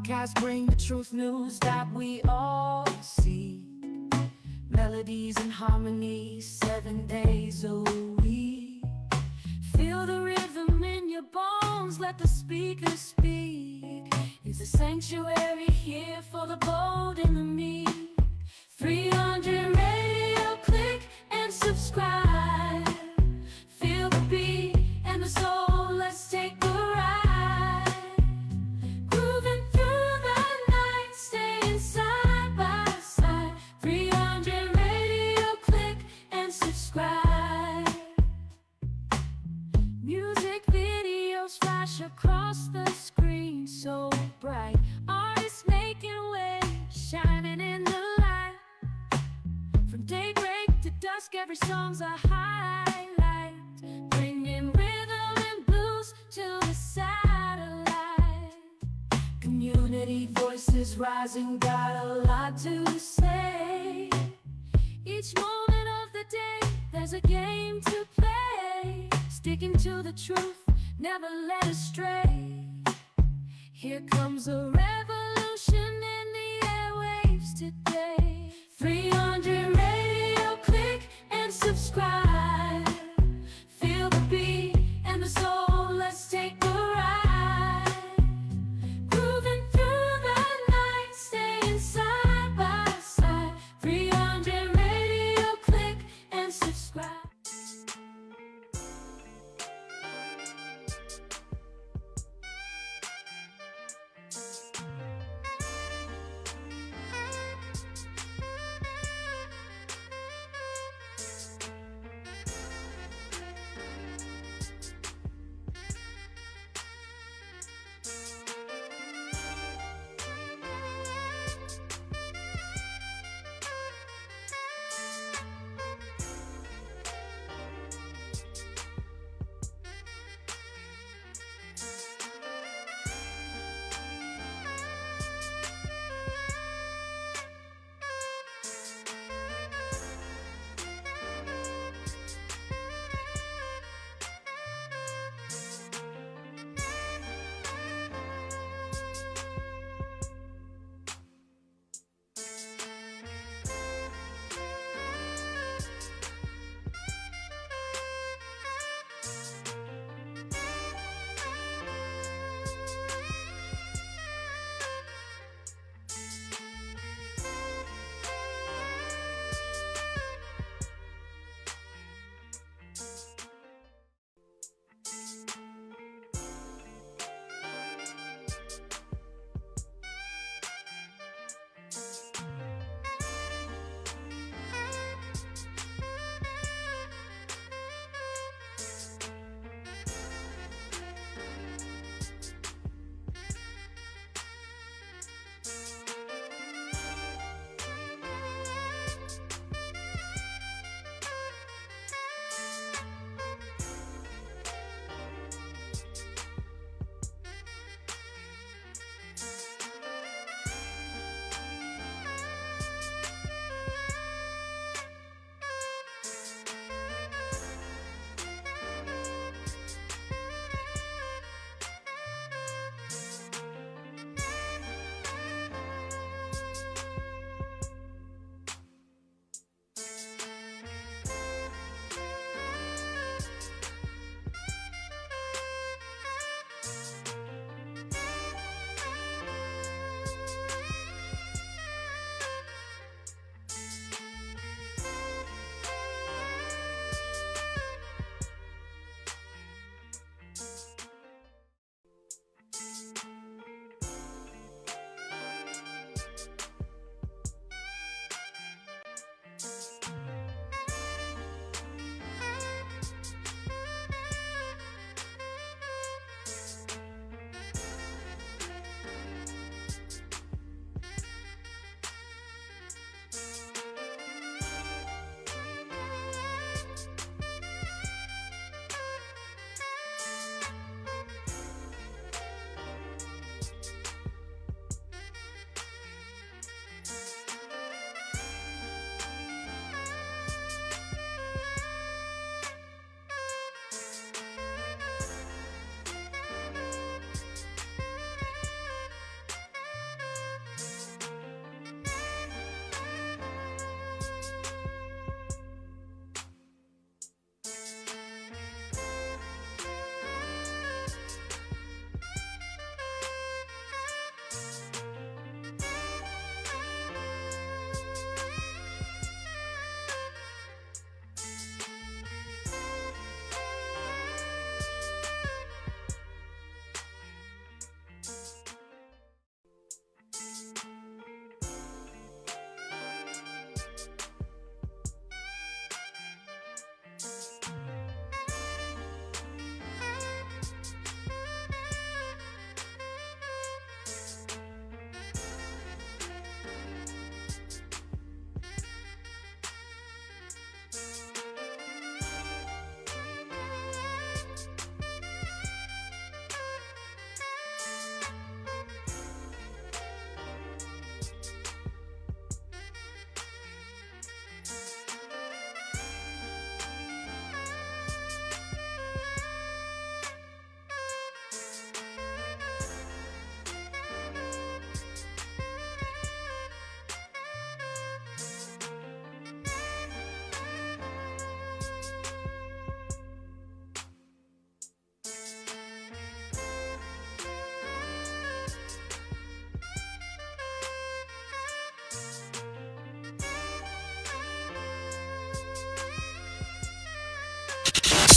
podcasts bring the truth news that we all see. Melodies and harmonies, 7 days a week. Feel the rhythm in your bones, let the speakers speak. It's a sanctuary here for the bold and the meek. 300 radio, click and subscribe. Feel the beat and the soul, let's take a ride. Grooving through the night, staying side by side. 300 radio, click and subscribe. Music videos flash across the screen, so bright. Artists making waves, shining in the light. From daybreak to dusk, every song's a highlight, bringing rhythm and blues to the satellite. Community voices rising, got a lot to say. Each moment of the day, there's a game to play. Sticking to the truth, never led astray. Here comes a revolution in the airwaves today. 300 radio, click and subscribe. Feel the beat and the soul, let's take a ride. Grooving through the night, staying side by side. 300 radio, click and subscribe.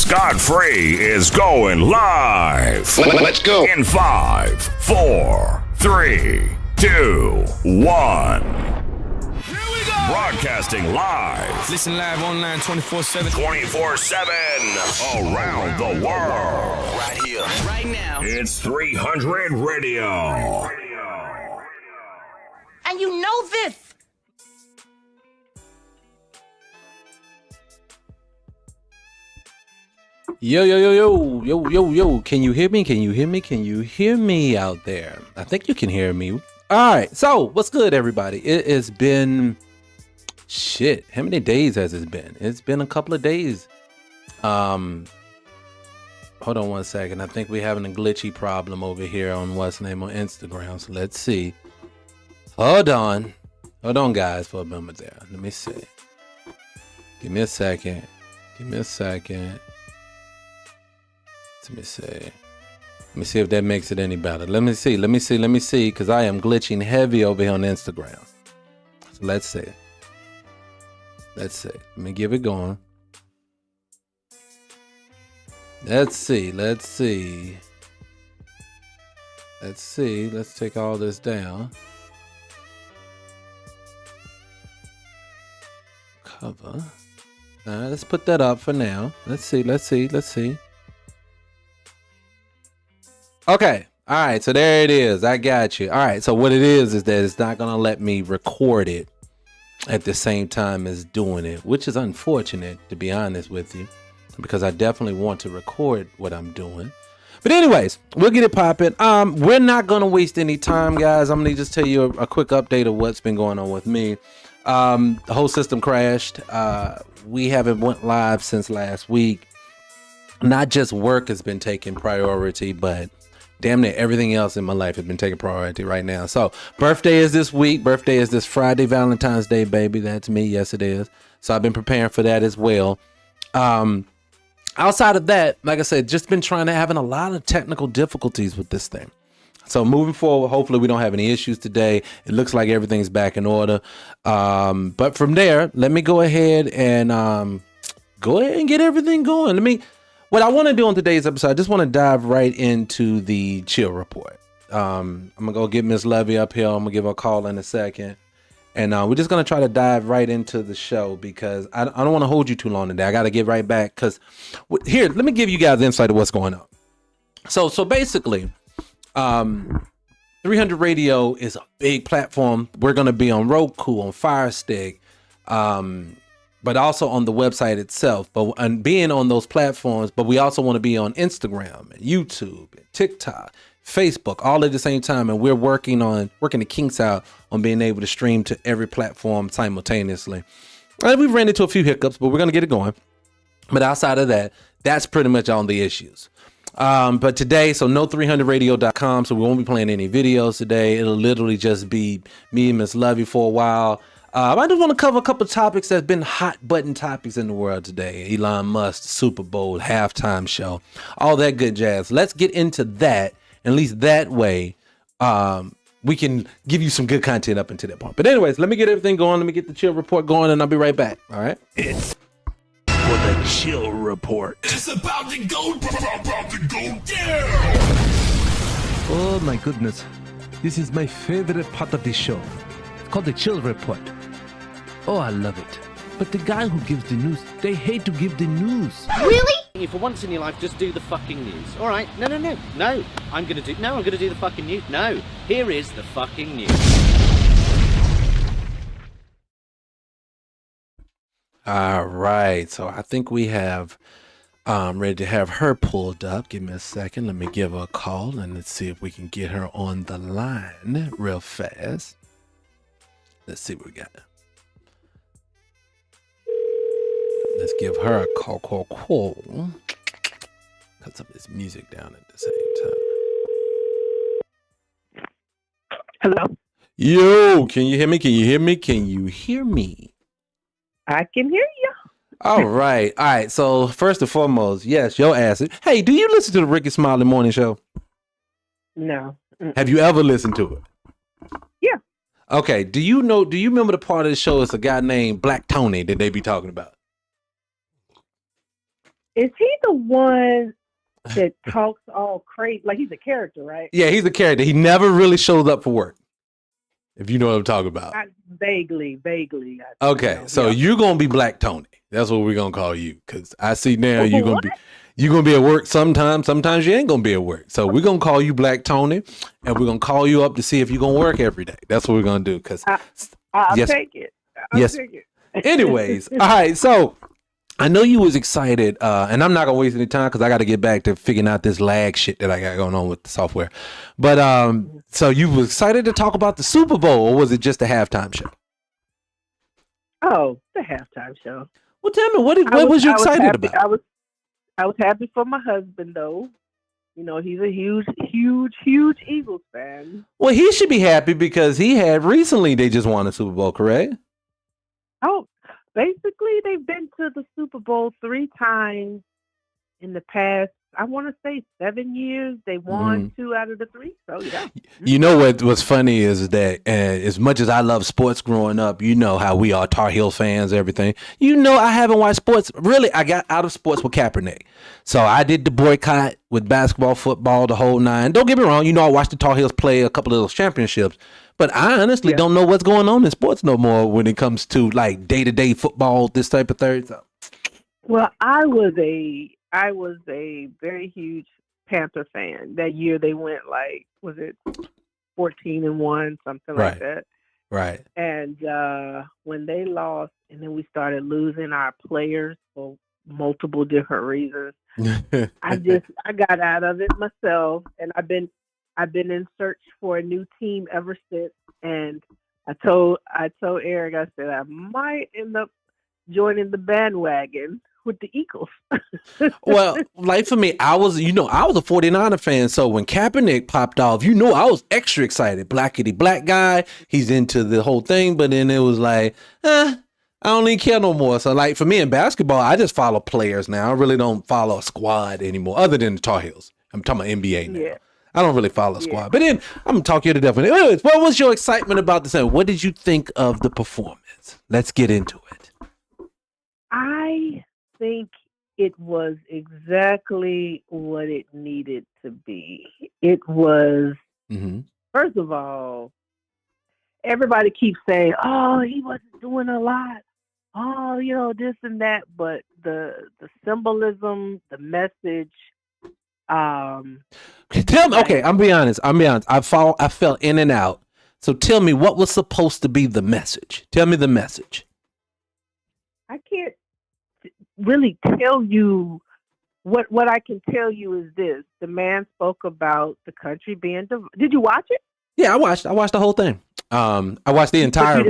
Scot-free is going live. Let's go. In 5, 4, 3, 2, 1. Here we go. Broadcasting live. Listen live online 24/7. 24/7 around the world. Right here. Right now. It's 300 Radio. And you know this. Yo. Can you hear me? Can you hear me? Can you hear me out there? I think you can hear me. All right. So what's good, everybody? It has been how many days has it been? It's been a couple of days. Hold on one second. I think we're having a glitchy problem over here on what's name on Instagram. So let's see. Hold on, guys, for a moment there. Let me see. Give me a second. Let me see if that makes it any better. Let me see, because I am glitching heavy over here on Instagram. So let's see. Let me give it going. Let's see. Let's take all this down. Cover. All right, let's put that up for now. Let's see. Okay. All right. So there it is. I got you. All right. So what it is that it's not going to let me record it at the same time as doing it, which is unfortunate, to be honest with you, because I definitely want to record what I'm doing. But anyways, we'll get it popping. We're not going to waste any time, guys. I'm going to just tell you a quick update of what's been going on with me. The whole system crashed. We haven't went live since last week. Not just work has been taking priority, but damn near everything else in my life has been taking priority right now. So birthday is this week. Birthday is this Friday, Valentine's Day, baby. That's me. Yes, it is. So I've been preparing for that as well. Outside of that, like I said, just been having a lot of technical difficulties with this thing. So moving forward, hopefully we don't have any issues today. It looks like everything's back in order. But from there, let me go ahead and get everything going. What I want to do on today's episode, I just want to dive right into the chill report. I'm going to go get Miss Levy up here. I'm going to give her a call in a second. And we're just going to try to dive right into the show because I don't want to hold you too long today. I got to get right back because here, let me give you guys insight of what's going on. So basically, 300 Radio is a big platform. We're going to be on Roku, on Fire Stick, but also on the website itself. And being on those platforms, but we also want to be on Instagram and YouTube and TikTok, Facebook, all at the same time. And we're working the kinks out on being able to stream to every platform simultaneously. And we've ran into a few hiccups, but we're going to get it going. But outside of that, that's pretty much on the issues. But today, so no300radio.com, so we won't be playing any videos today. It'll literally just be me and Miss Lovey for a while. I just want to cover a couple of topics that's been hot button topics in the world today. Elon Musk, Super Bowl, halftime show, all that good jazz. Let's get into that. At least that way, we can give you some good content up until that point. But anyways, let me get everything going. Let me get the chill report going, and I'll be right back. All right. It's for the chill report. It's about to go down. Oh my goodness. This is my favorite part of this show. It's called the Chill Report. Oh, I love it. But the guy who gives the news, they hate to give the news. Really? For once in your life, just do the fucking news. All right? No. I'm gonna do the fucking news. No. Here is the fucking news. All right. So I think we have ready to have her pulled up. Give me a second. Let me give her a call and let's see if we can get her on the line real fast. Let's see what we got. Let's give her a call. Cut some of this music down at the same time. Hello. Yo, can you hear me? I can hear you. All right. So first and foremost, yes, your ass. Hey, do you listen to the Ricky Smiley Morning Show? No. Have you ever listened to it? Yeah. Okay. Do you remember the part of the show? It's a guy named Black Tony that they be talking about. Is he the one that talks all crazy? Like he's a character, right? Yeah, he's a character. He never really shows up for work. If you know what I'm talking about. Vaguely. Okay, so you're gonna be Black Tony. That's what we're gonna call you. Cause I see now you're gonna be at work sometimes. Sometimes you ain't gonna be at work. So we're gonna call you Black Tony, and we're gonna call you up to see if you're gonna work every day. That's what we're gonna do. Cause I'll take it. I'll take it. Anyways, all right. So I know you was excited, and I'm not gonna waste any time because I got to get back to figuring out this lag shit that I got going on with the software. But so you was excited to talk about the Super Bowl, or was it just a halftime show? Oh, the halftime show. Well, tell me what was you excited about? I was happy for my husband, though. You know, he's a huge Eagles fan. Well, he should be happy because he had recently they just won a Super Bowl, correct? Oh, basically, they've been to the Super Bowl 3 times in the past, I want to say 7 years. They won 2 out of the 3. So, yeah. You know what's funny is that as much as I love sports growing up, you know how we are Tar Heel fans, everything. You know I haven't watched sports. Really, I got out of sports with Kaepernick. So I did the boycott with basketball, football, the whole 9. Don't get me wrong. You know I watched the Tar Heels play a couple of those championships. But I honestly don't know what's going on in sports no more when it comes to like day-to-day football, this type of thing. So. Well, I was a very huge Panther fan. That year they went like, was it 14-1, something like that. Right. And when they lost, and then we started losing our players for multiple different reasons, I got out of it myself, and I've been in search for a new team ever since. And I told Eric, I said I might end up joining the bandwagon with the Eagles. Well, like for me, I was a 49er fan. So when Kaepernick popped off, I was extra excited. Blackity black guy, he's into the whole thing. But then it was like, I don't even care no more. So like for me in basketball, I just follow players now. I really don't follow a squad anymore, other than the Tar Heels. I'm talking about NBA now. Yeah. I don't really follow a squad. But then I'm gonna talk you to death. Anyways, what was your excitement about the song? What did you think of the performance? Let's get into it. I think it was exactly what it needed to be. It was, first of all, everybody keeps saying, oh, he wasn't doing a lot. Oh, this and that. But the symbolism, the message. Tell me, okay, I'm be honest. I fell in and out. So tell me, what was supposed to be the message? Tell me the message. I can't really tell you what I can tell you is this. The man spoke about the country being divided. Did you watch it? Yeah, I watched the whole thing. I watched the entire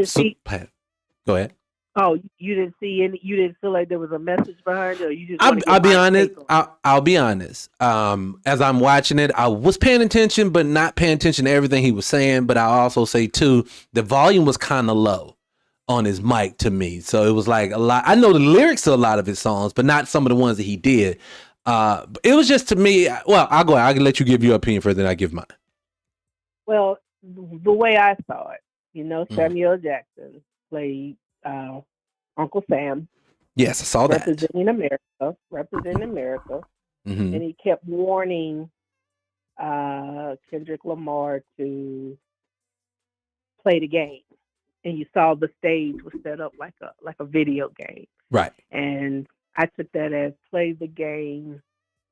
Go ahead. Oh, you didn't see any, you didn't feel like there was a message behind it, or you just I'll be honest. I'll be honest. As I'm watching it, I was paying attention, but not paying attention to everything he was saying. But I'll also say too, the volume was kind of low on his mic to me. So it was like a lot. I know the lyrics to a lot of his songs, but not some of the ones that he did. It was just to me, well, I can let you give your opinion first, then I give mine. Well, the way I saw it, Samuel Jackson played Uncle Sam. Yes, I saw that. Representing America. And he kept warning Kendrick Lamar to play the game. And you saw the stage was set up like a video game. Right. And I took that as play the game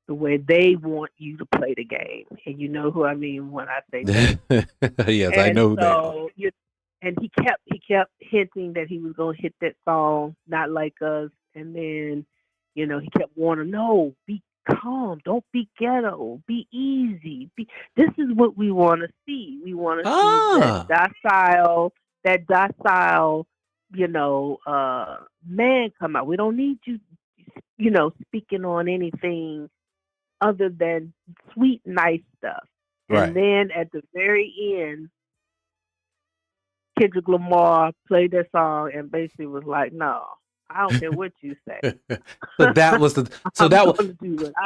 the way they want you to play the game. And you know who I mean when I say that. Yes, and I know that. And he kept hinting that he was going to hit that song, Not Like Us. And then, he kept warning, no, be calm. Don't be ghetto. Be easy. This is what we want to see. We want to see that docile, man come out. We don't need you, speaking on anything other than sweet, nice stuff. Right. And then at the very end, Kendrick Lamar played that song and basically was like, no, I don't care what you say.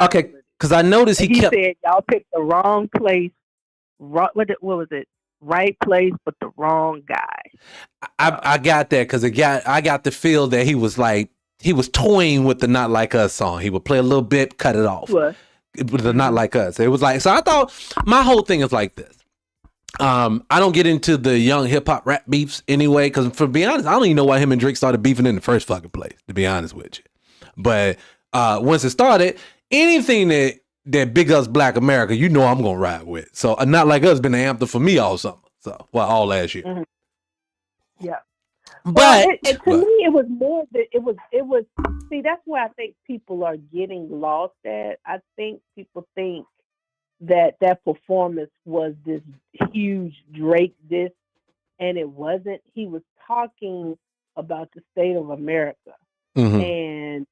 Okay, because I noticed he said, y'all picked the wrong place. What was it? Right place, but the wrong guy. I got that because I got the feel that he was like he was toying with the Not Like Us song. He would play a little bit, cut it off. What? With the Not Like Us. It was like, so I thought my whole thing is like this. I don't get into the young hip hop rap beefs anyway, because for be honest, I don't even know why him and Drake started beefing in the first fucking place, to be honest with you. But once it started, anything that big us Black America, you know I'm gonna ride with. So Not Like Us been the anthem for me all summer. So all last year. Mm-hmm. Yeah. But well, to me, it was more that it was. See, that's where I think people are getting lost at. I think people think that performance was this huge Drake diss, and it wasn't. He was talking about the state of America and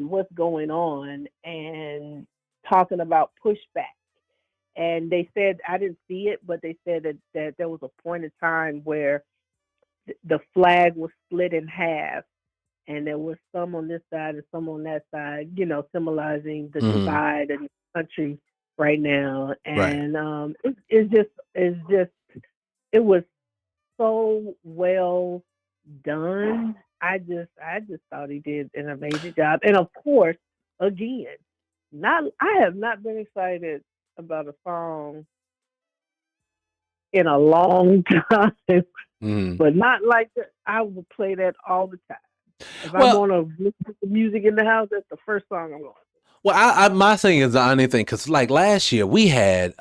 what's going on, and talking about pushback. And they said, I didn't see it, but they said that there was a point in time where the flag was split in half, and there was some on this side and some on that side, symbolizing the divide in the country right now. And it was so well done. I just thought he did an amazing job. And of course, again, I have not been excited about a song in a long time, but not like that. I will play that all the time. If I want to listen to the music in the house, that's the first song I'm going to. Well, my thing is the only thing, because like last year we had,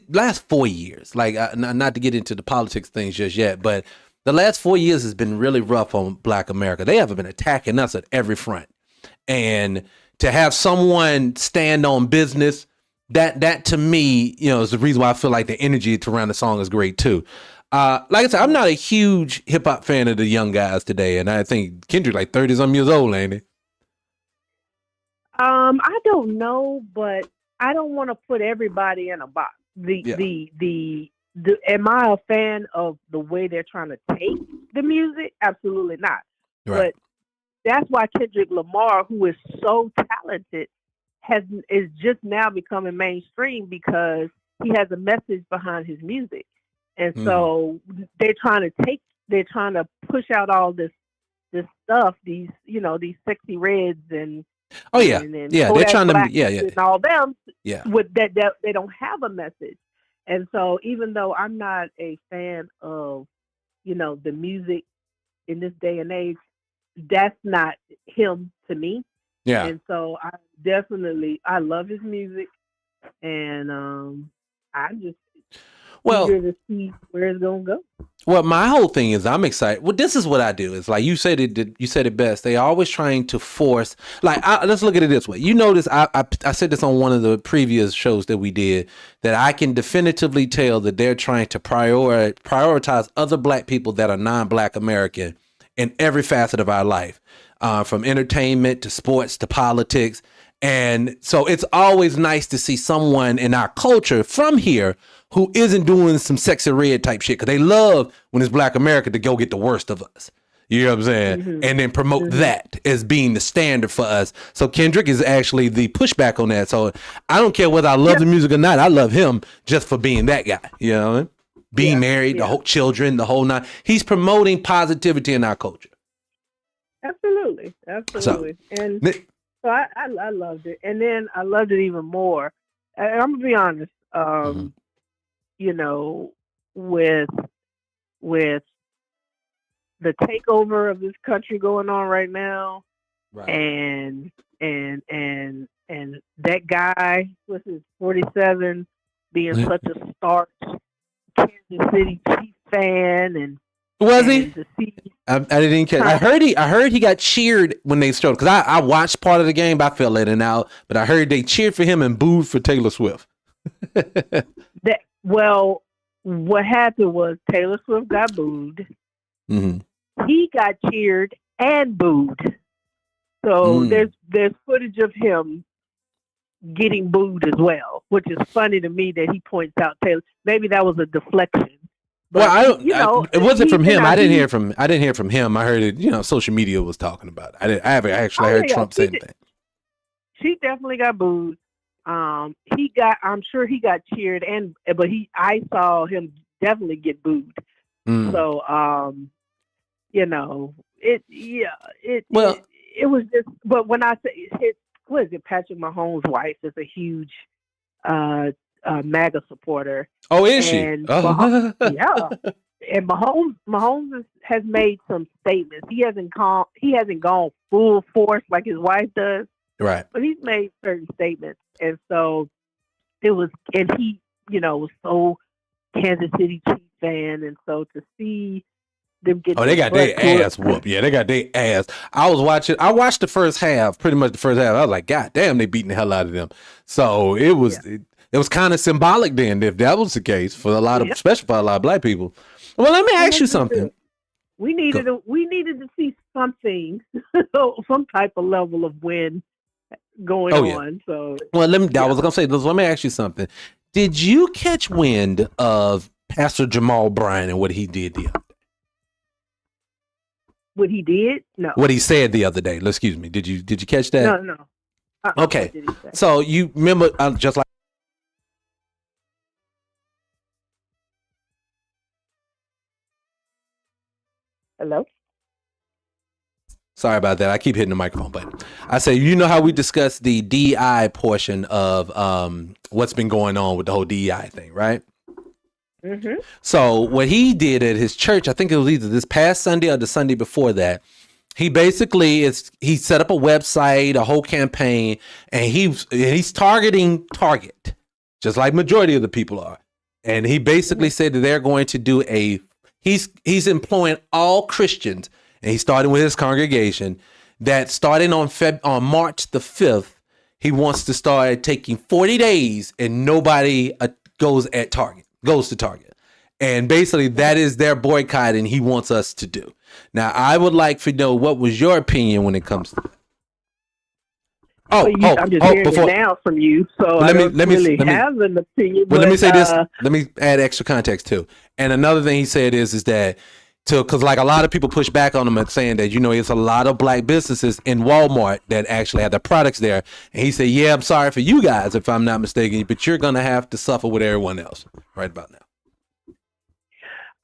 last 4 years, like not to get into the politics things just yet, but the last 4 years has been really rough on Black America. They have been attacking us at every front. And to have someone stand on business, that to me, is the reason why I feel like the energy around the song is great too. Like I said, I'm not a huge hip hop fan of the young guys today, and I think Kendrick like 30-some years old, ain't he? I don't know, but I don't want to put everybody in a box. Am I a fan of the way they're trying to take the music? Absolutely not. Right. But that's why Kendrick Lamar, who is so talented, is just now becoming mainstream because he has a message behind his music. And so they're trying to push out all this stuff, these sexy reds and they're trying to and all them with that they don't have a message. And so even though I'm not a fan of the music in this day and age, that's not him to me. Yeah. And so I love his music, and I'm just eager to see where it's gonna go. Well, my whole thing is I'm excited. Well, this is what I do. It's like you said it best. They always trying to force. Like, let's look at it this way. You notice I said this on one of the previous shows that we did, that I can definitively tell that they're trying to prioritize other Black people that are non-Black American in every facet of our life, from entertainment to sports to politics. And so it's always nice to see someone in our culture from here who isn't doing some sexy red type shit, because they love when it's Black America to go get the worst of us. You know what I'm saying? And then promote that as being the standard for us. So Kendrick is actually the pushback on that. So I don't care whether I love the music or not. I love him just for being that guy. You know what I mean? Being married, the whole children, the whole nine. He's promoting positivity in our culture. Absolutely. So I loved it. And then I loved it even more. And I'm going to be honest, with the takeover of this country going on right now, and that guy, what's his 47, being such a stark Kansas City Chiefs fan, and was he? I didn't catch. I heard he got cheered when they started, because I watched part of the game, but I fell in and out. But I heard they cheered for him and booed for Taylor Swift. What happened was Taylor Swift got booed. He got cheered and booed. So there's footage of him getting booed as well, which is funny to me that he points out Taylor. Maybe that was a deflection. But, it wasn't from him. I didn't hear from him. I heard it. Social media was talking about it. I haven't actually heard Trump say anything. She definitely got booed. I'm sure he got cheered, but I saw him definitely get booed. it was just. But when I say what is it? Patrick Mahomes' wife is a huge MAGA supporter. Oh, is she? And Oh. yeah. And Mahomes has made some statements. He hasn't gone full force like his wife does, Right. but he's made certain statements. And so it was, and he, was so Kansas City Chiefs fan, and so to see them get they got their ass whooped. Yeah, they got their ass. I watched the first half, pretty much the first half. I was like, God damn, they beating the hell out of them. So it was it was kind of symbolic then, if that was the case, for a lot of, especially for a lot of black people. Well, let me ask you something. We needed to see something, some type of level of win going on. So well, I was gonna say, let me ask you something. Did you catch wind of Pastor Jamal Bryant and what he did the other day? What he did? No. What he said the other day. Excuse me. Did you catch that? No. Okay. So you remember, just like. Hello? Sorry about that. I keep hitting the microphone button. I say, you know how we discussed the DEI portion of what's been going on with the whole DEI thing, right? Mm-hmm. So what he did at his church, I think it was either this past Sunday or the Sunday before that, he basically he set up a website, a whole campaign, and he's targeting Target, just like majority of the people are. And he basically said that they're going to do he's employing all Christians, and he's starting with his congregation, that starting on March the 5th, he wants to start taking 40 days and nobody goes to Target. And basically that is their boycott, and he wants us to do. Now, I would like to know, what was your opinion when it comes to that? I'm just hearing it now from you, so I don't really have an opinion. Well, let me say this. Let me add extra context too. And another thing he said is that because like a lot of people push back on him and saying that, it's a lot of black businesses in Walmart that actually have their products there. And he said, yeah, I'm sorry for you guys if I'm not mistaken, but you're going to have to suffer with everyone else right about now.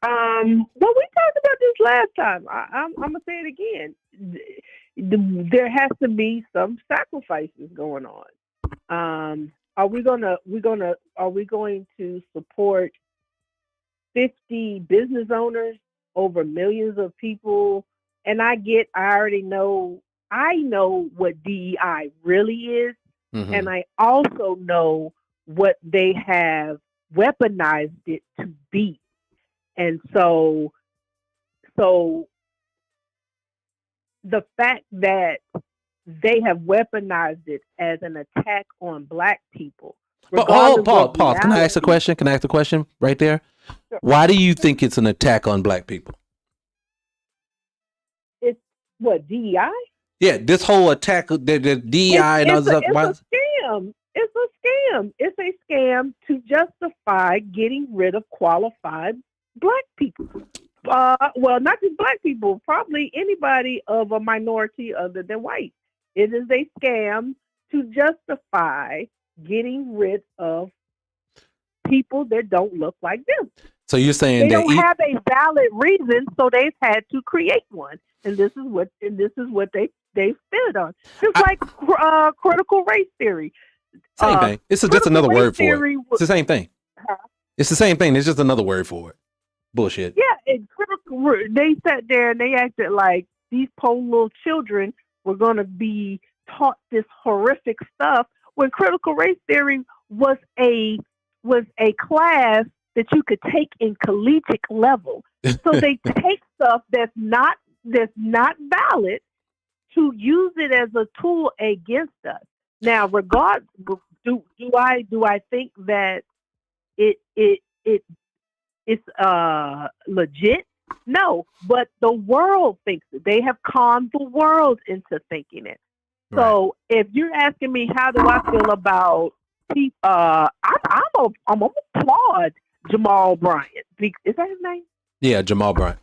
Well, we talked about this last time. I'm going to say it again. There has to be some sacrifices going on. Are we going to support 50 business owners over millions of people? And I know what DEI really is. Mm-hmm. And I also know what they have weaponized it to be. And so the fact that they have weaponized it as an attack on black people. Pause. Can I ask a question right there? Sure. Why do you think it's an attack on black people? It's what, DEI? Yeah, this whole attack, the DEI and other stuff. It's a scam. It's a scam. It's a scam to justify getting rid of qualified black people. Well, not just black people, probably anybody of a minority other than white. It is a scam to justify getting rid of people that don't look like them. So you're saying they don't have a valid reason, so they've had to create one, and this is what they fed on. Just like critical race theory. Same thing. It's just another word for it. It's the same thing. It's the same thing. It's just another word for it. Bullshit. Yeah, they sat there and they acted like these poor little children were going to be taught this horrific stuff when critical race theory was a class that you could take in collegiate level. So they take stuff that's not valid to use it as a tool against us. Now, do I think that it's legit? No, but the world thinks it. They have conned the world into thinking it. Right. So if you're asking me how do I feel about people, I'm gonna applaud Jamal Bryant. Is that his name? Yeah, Jamal Bryant.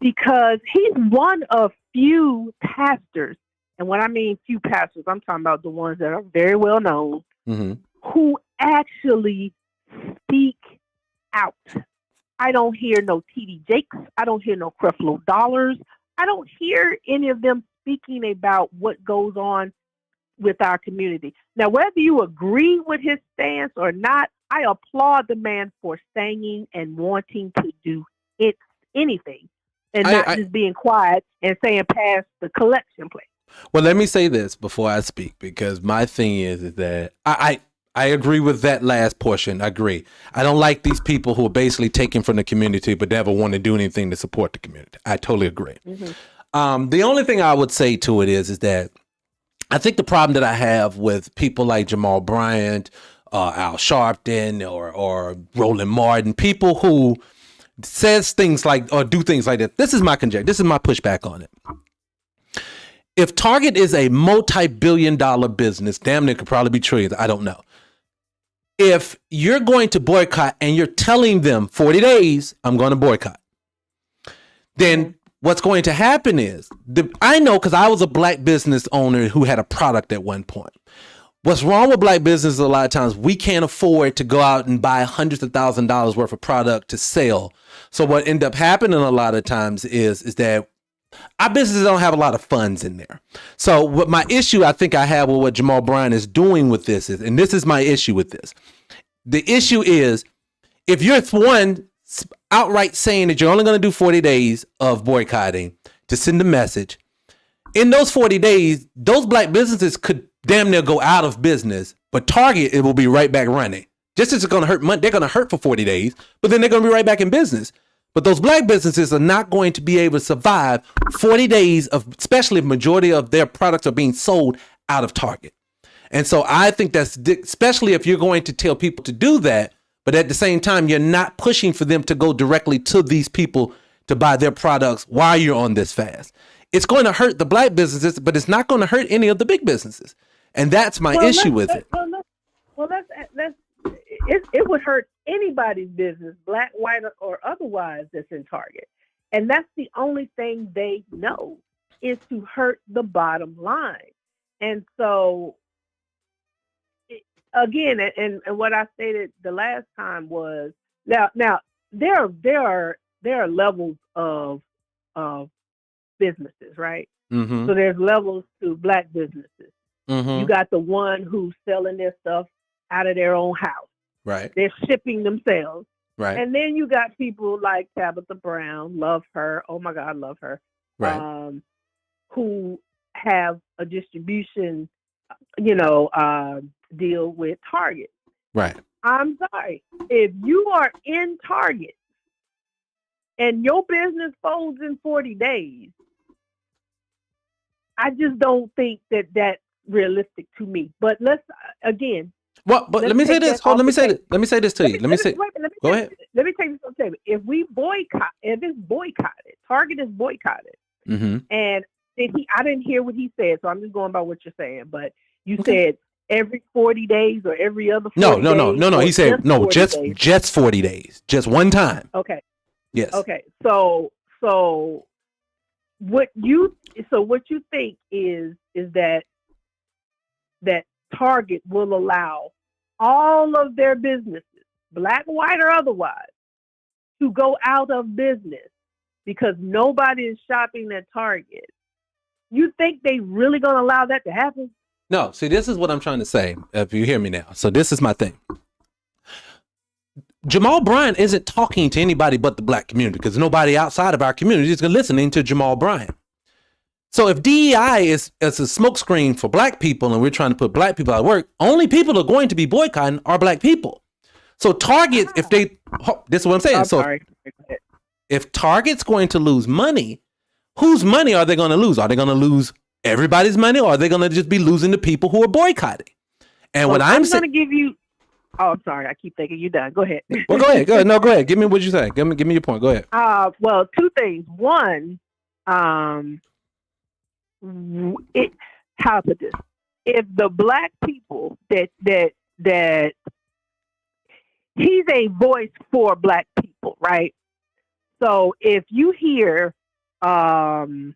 Because he's one of few pastors, and when I mean few pastors, I'm talking about the ones that are very well known, mm-hmm. who actually speak out. I don't hear no T.D. Jakes. I don't hear no Creflo Dollars. I don't hear any of them speaking about what goes on with our community. Now, whether you agree with his stance or not, I applaud the man for saying and wanting to do anything and not just being quiet and saying pass the collection plate. Well, let me say this before I speak, because my thing is that I agree with that last portion. I agree. I don't like these people who are basically taking from the community but never want to do anything to support the community. I totally agree. The only thing I would say to it is that I think the problem that I have with people like Jamal Bryant, Al Sharpton, or Roland Martin, people who says things like or do things like that. This is my conjecture. This is my pushback on it. If Target is a multi-billion-dollar business, damn, it could probably be trillions. I don't know. If you're going to boycott and you're telling them 40 days, I'm going to boycott, then what's going to happen is, I know because I was a black business owner who had a product at one point. What's wrong with black business a lot of times, we can't afford to go out and buy hundreds of thousands of dollars worth of product to sell. So what end up happening a lot of times is that our businesses don't have a lot of funds in there. So what my issue I think I have with what Jamal Bryant is doing with this is, and this is my issue with this. The issue is, if you're one outright saying that you're only going to do 40 days of boycotting to send a message, in those 40 days, those black businesses could damn near go out of business, but Target, it will be right back running. Just as it's going to hurt money, they're going to hurt for 40 days, but then they're going to be right back in business. But those black businesses are not going to be able to survive 40 days of, especially if majority of their products are being sold out of Target. And so I think that's, especially if you're going to tell people to do that, but at the same time, you're not pushing for them to go directly to these people to buy their products while you're on this fast. It's going to hurt the black businesses, but it's not going to hurt any of the big businesses. And that's my issue with it. It would hurt anybody's business, black, white, or otherwise, that's in Target. And that's the only thing they know, is to hurt the bottom line. And so, again, and what I stated the last time was, now there are levels of businesses, right? Mm-hmm. So there's levels to black businesses. Mm-hmm. You got the one who's selling their stuff out of their own house. Right. They're shipping themselves. Right. And then you got people like Tabitha Brown, love her. Oh my God, love her. Right. Who have a distribution, deal with Target. Right. I'm sorry. If you are in Target and your business folds in 40 days, I just don't think that that's realistic to me. But let's, again, well, but let me say this. Hold, let me say this. Let me say this to you. Let me say. Go ahead. Let me take this on the table. If it's boycotted, Target is boycotted, mm-hmm. and I didn't hear what he said, so I'm just going by what you're saying. But you said every 40 days or every other 40 days? No. He said no, just 40 days, just one time. Okay. Yes. Okay. So what you think is that Target will allow all of their businesses, black, white, or otherwise, to go out of business because nobody is shopping at Target. You think they really going to allow that to happen? No. See, this is what I'm trying to say, if you hear me now. So this is my thing. Jamal Bryant isn't talking to anybody but the black community, because nobody outside of our community is listening to Jamal Bryant. So if DEI is a smokescreen for black people and we're trying to put black people out of work, only people are going to be boycotting are black people. So Target, if they, this is what I'm saying. If Target's going to lose money, whose money are they going to lose? Are they going to lose everybody's money, or are they going to just be losing the people who are boycotting? And what I'm saying, going to give you. Oh, I'm sorry. I keep thinking you're done. Go ahead. Well, go ahead. Go ahead. No, go ahead. Give me what you say. Give me your point. Go ahead. Well, two things. One, how to put this? If the black people that he's a voice for black people, right? So if you hear Pastor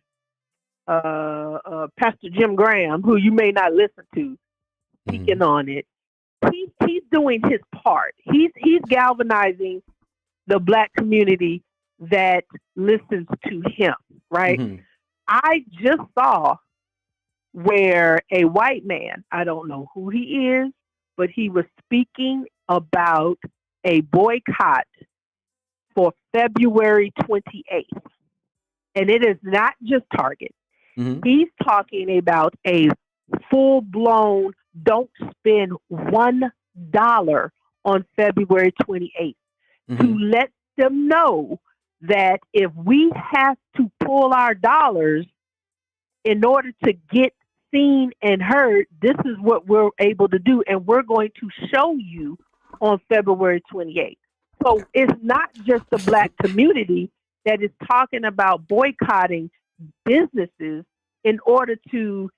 Jim Graham, who you may not listen to, speaking on it, he's doing his part. He's galvanizing the black community that listens to him, right? I just saw where a white man, I don't know who he is, but he was speaking about a boycott for February 28th. And it is not just Target. Mhm. He's talking about a full-blown don't spend $1 on February 28th to let them know that if we have to pull our dollars in order to get seen and heard, this is what we're able to do, and we're going to show you on February 28th. So it's not just the Black community that is talking about boycotting businesses in order to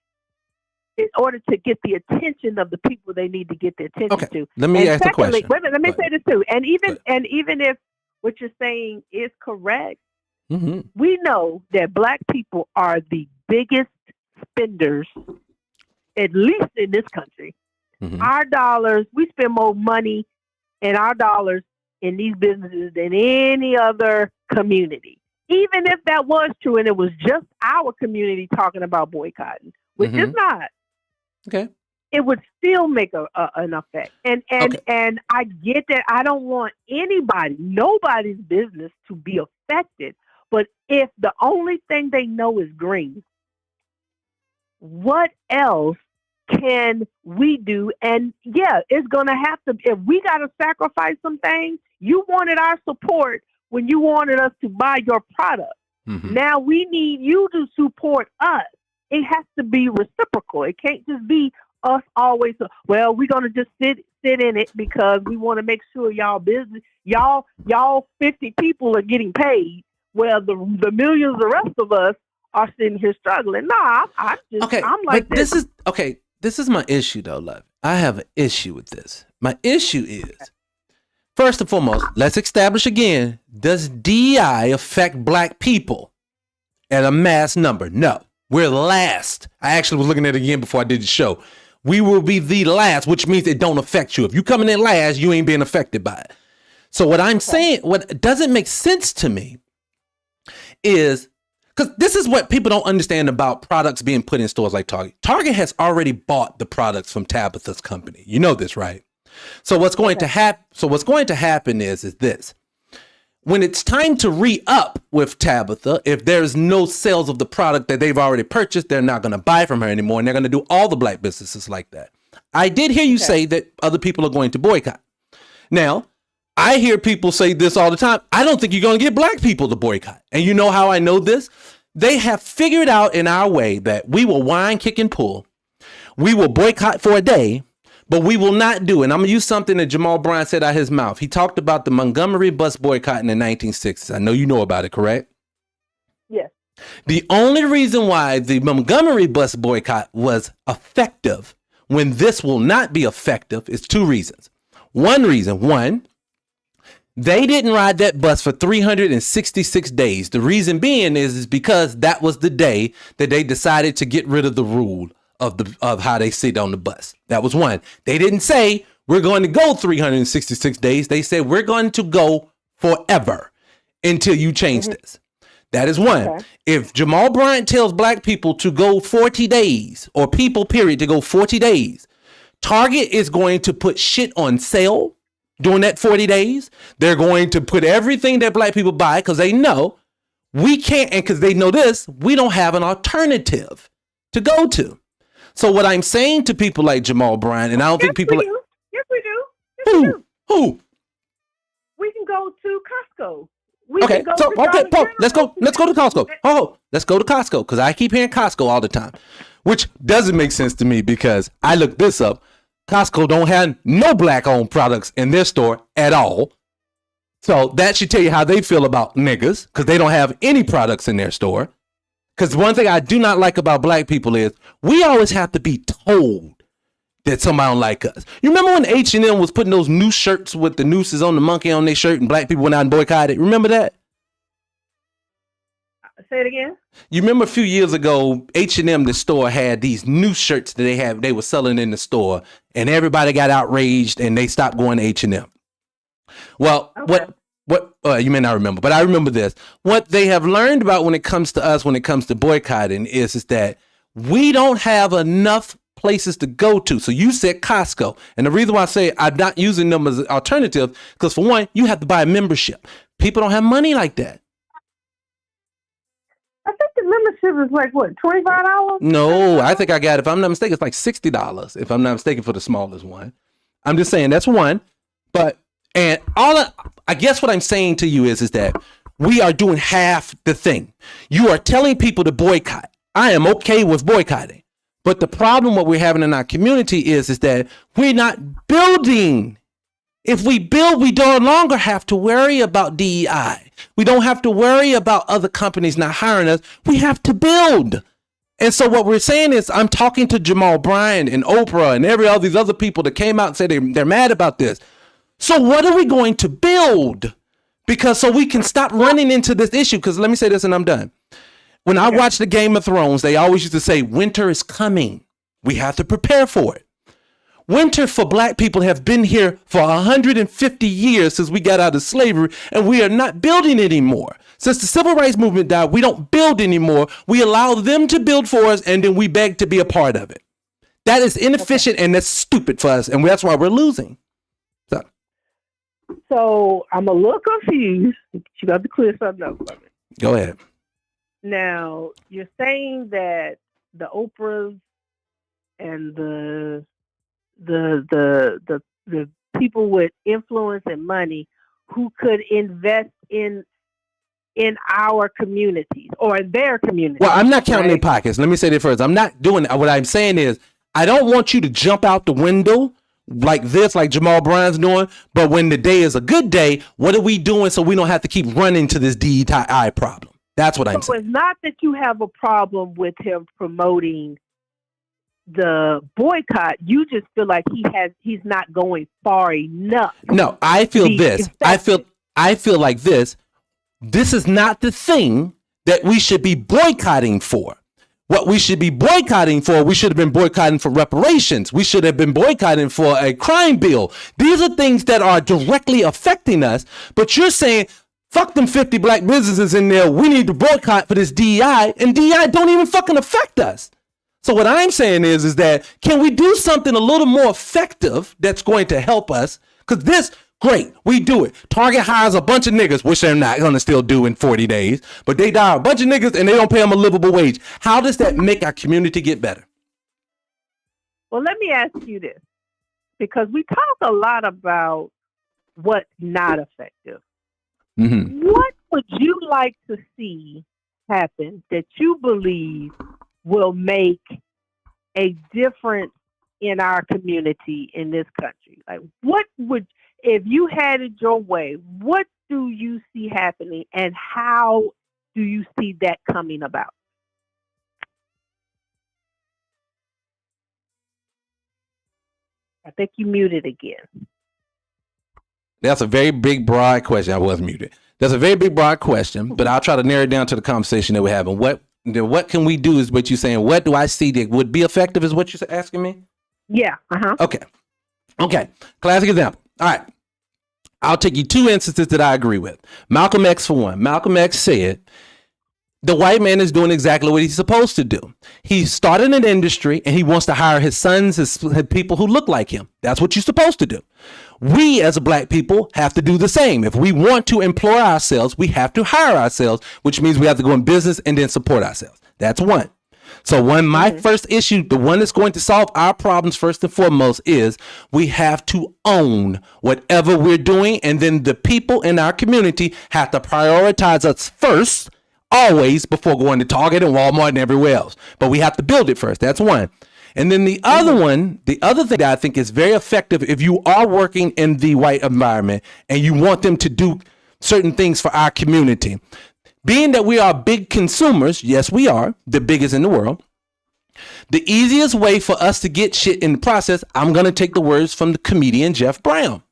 get the attention of the people they need to get the attention to. Let me ask the question. Wait a minute, let me say this too. And even if what you're saying is correct, we know that Black people are the biggest spenders, at least in this country. Our dollars, we spend more money in our dollars in these businesses than any other community. Even if that was true and it was just our community talking about boycotting, which is not. Okay. It would still make an effect. And I get that I don't want nobody's business to be affected. But if the only thing they know is green, what else can we do? And yeah, it's going to have to, if we got to sacrifice some things, you wanted our support when you wanted us to buy your product. Now we need you to support us. It has to be reciprocal. It can't just be us always, well, we're going to just sit in it because we want to make sure y'all 50 people are getting paid. Well, the millions, the rest of us are sitting here struggling. Nah, I'm like but this is my issue though, love. I have an issue with this. My issue is, first and foremost, let's establish again, does DEI affect Black people at a mass number? No. We're last. I actually was looking at it again before I did the show. We will be the last, which means it don't affect you. If you coming in last, you ain't being affected by it. So what I'm saying, what doesn't make sense to me is, because this is what people don't understand about products being put in stores like Target. Target has already bought the products from Tabitha's company. You know this, right? So what's going to happen? So what's going to happen is this. When it's time to re-up with Tabitha, if there's no sales of the product that they've already purchased, they're not going to buy from her anymore, and they're going to do all the Black businesses like that. I did hear you say that other people are going to boycott. Now, I hear people say this all the time. I don't think you're going to get Black people to boycott. And you know how I know this? They have figured out in our way that we will whine, kick, and pull. We will boycott for a day, but we will not do it. And I'm going to use something that Jamal Bryant said out his mouth. He talked about the Montgomery bus boycott in the 1960s. I know you know about it, correct? Yes. The only reason why the Montgomery bus boycott was effective when this will not be effective is two reasons. One, they didn't ride that bus for 366 days. The reason being is because that was the day that they decided to get rid of the rule of how they sit on the bus. That was one. They didn't say we're going to go 366 days. They said we're going to go forever until you change this. That is one. Okay. If Jamal Bryant tells Black people to go 40 days, or people, period, to go 40 days, Target is going to put shit on sale during that 40 days. They're going to put everything that Black people buy because they know we can't, and because they know this, we don't have an alternative to go to. So what I'm saying to people like Jamal Bryant, and I don't think people like... Yes, we do. Yes, we do. Who? We can go to Costco. Let's go to Costco. Let's go to Costco, because I keep hearing Costco all the time, which doesn't make sense to me because I looked this up. Costco don't have no Black-owned products in their store at all. So that should tell you how they feel about niggas, because they don't have any products in their store. Because one thing I do not like about Black people is we always have to be told that somebody don't like us. You remember when H&M was putting those new shirts with the nooses on the monkey on their shirt and Black people went out and boycotted? Remember that? Say it again. You remember a few years ago, H&M, the store, had these new shirts that they were selling in the store, and everybody got outraged and they stopped going to H&M. Well, what you may not remember, but I remember this. What they have learned about when it comes to us, when it comes to boycotting, is that we don't have enough places to go to. So you said Costco. And the reason why I say I'm not using them as an alternative, because for one, you have to buy a membership. People don't have money like that. I think the membership is like, what, $25? No, I think I got, if I'm not mistaken, it's like $60, if I'm not mistaken, for the smallest one. I'm just saying that's one. But, and I guess what I'm saying to you is that we are doing half the thing. You are telling people to boycott. I am okay with boycotting. But the problem what we're having in our community is that we're not building. If we build, we no longer have to worry about DEI. We don't have to worry about other companies not hiring us. We have to build. And so what we're saying is, I'm talking to Jamal Bryant and Oprah and all these other people that came out and said they're mad about this. So what are we going to build? Because so we can stop running into this issue. Because let me say this and I'm done. When I watched the Game of Thrones, they always used to say, winter is coming. We have to prepare for it. Winter for black people have been here for 150 years since we got out of slavery, and we are not building anymore. Since the civil rights movement died, we don't build anymore. We allow them to build for us, and then we beg to be a part of it. That is inefficient, and that's stupid for us, and that's why we're losing. So I'm a little confused. You got to clear something up for me. Go ahead. Now, you're saying that the Oprahs and the people with influence and money who could invest in our communities or in their communities. Well, I'm not counting their pockets. Let me say that first. I'm not doing that. What I'm saying is, I don't want you to jump out the window like this, like Jamal Bryant's doing. But when the day is a good day, what are we doing so we don't have to keep running to this DEI problem? That's what I'm saying. It's not that you have a problem with him promoting the boycott. You just feel like he's not going far enough. No, I feel this. I feel like this. This is not the thing that we should be boycotting for. What we should be boycotting for, we should have been boycotting for reparations. We should have been boycotting for a crime bill. These are things that are directly affecting us. But you're saying, fuck them 50 black businesses in there. We need to boycott for this DEI, and DEI don't even fucking affect us. So what I'm saying is that can we do something a little more effective that's going to help us? Because this, great, we do it. Target hires a bunch of niggas, which they're not going to still do in 40 days, but they hire a bunch of niggas and they don't pay them a livable wage. How does that make our community get better? Well, let me ask you this, because we talk a lot about what's not effective. Mm-hmm. What would you like to see happen that you believe will make a difference in our community in this country? Like, what would, if you had it your way, what do you see happening and how do you see that coming about? I think you muted again. That's a very big, broad question. I was muted. That's a very big, broad question, but I'll try to narrow it down to the conversation that we're having. What can we do is what you're saying. What do I see that would be effective is what you're asking me? Yeah. Uh-huh. Okay. Classic example. All right. I'll take you two instances that I agree with. Malcolm X for one. Malcolm X said, the white man is doing exactly what he's supposed to do. He started an industry and he wants to hire his sons, his people who look like him. That's what you're supposed to do. We as a black people have to do the same. If we want to employ ourselves, we have to hire ourselves, which means we have to go in business and then support ourselves. That's one. So my first issue, the one that's going to solve our problems first and foremost, is we have to own whatever we're doing. And then the people in our community have to prioritize us first, always, before going to Target and Walmart and everywhere else. But we have to build it first. That's one. And then the other one, the other thing that I think is very effective if you are working in the white environment and you want them to do certain things for our community, being that we are big consumers, yes, we are the biggest in the world. The easiest way for us to get shit in the process, I'm going to take the words from the comedian Jeff Brown.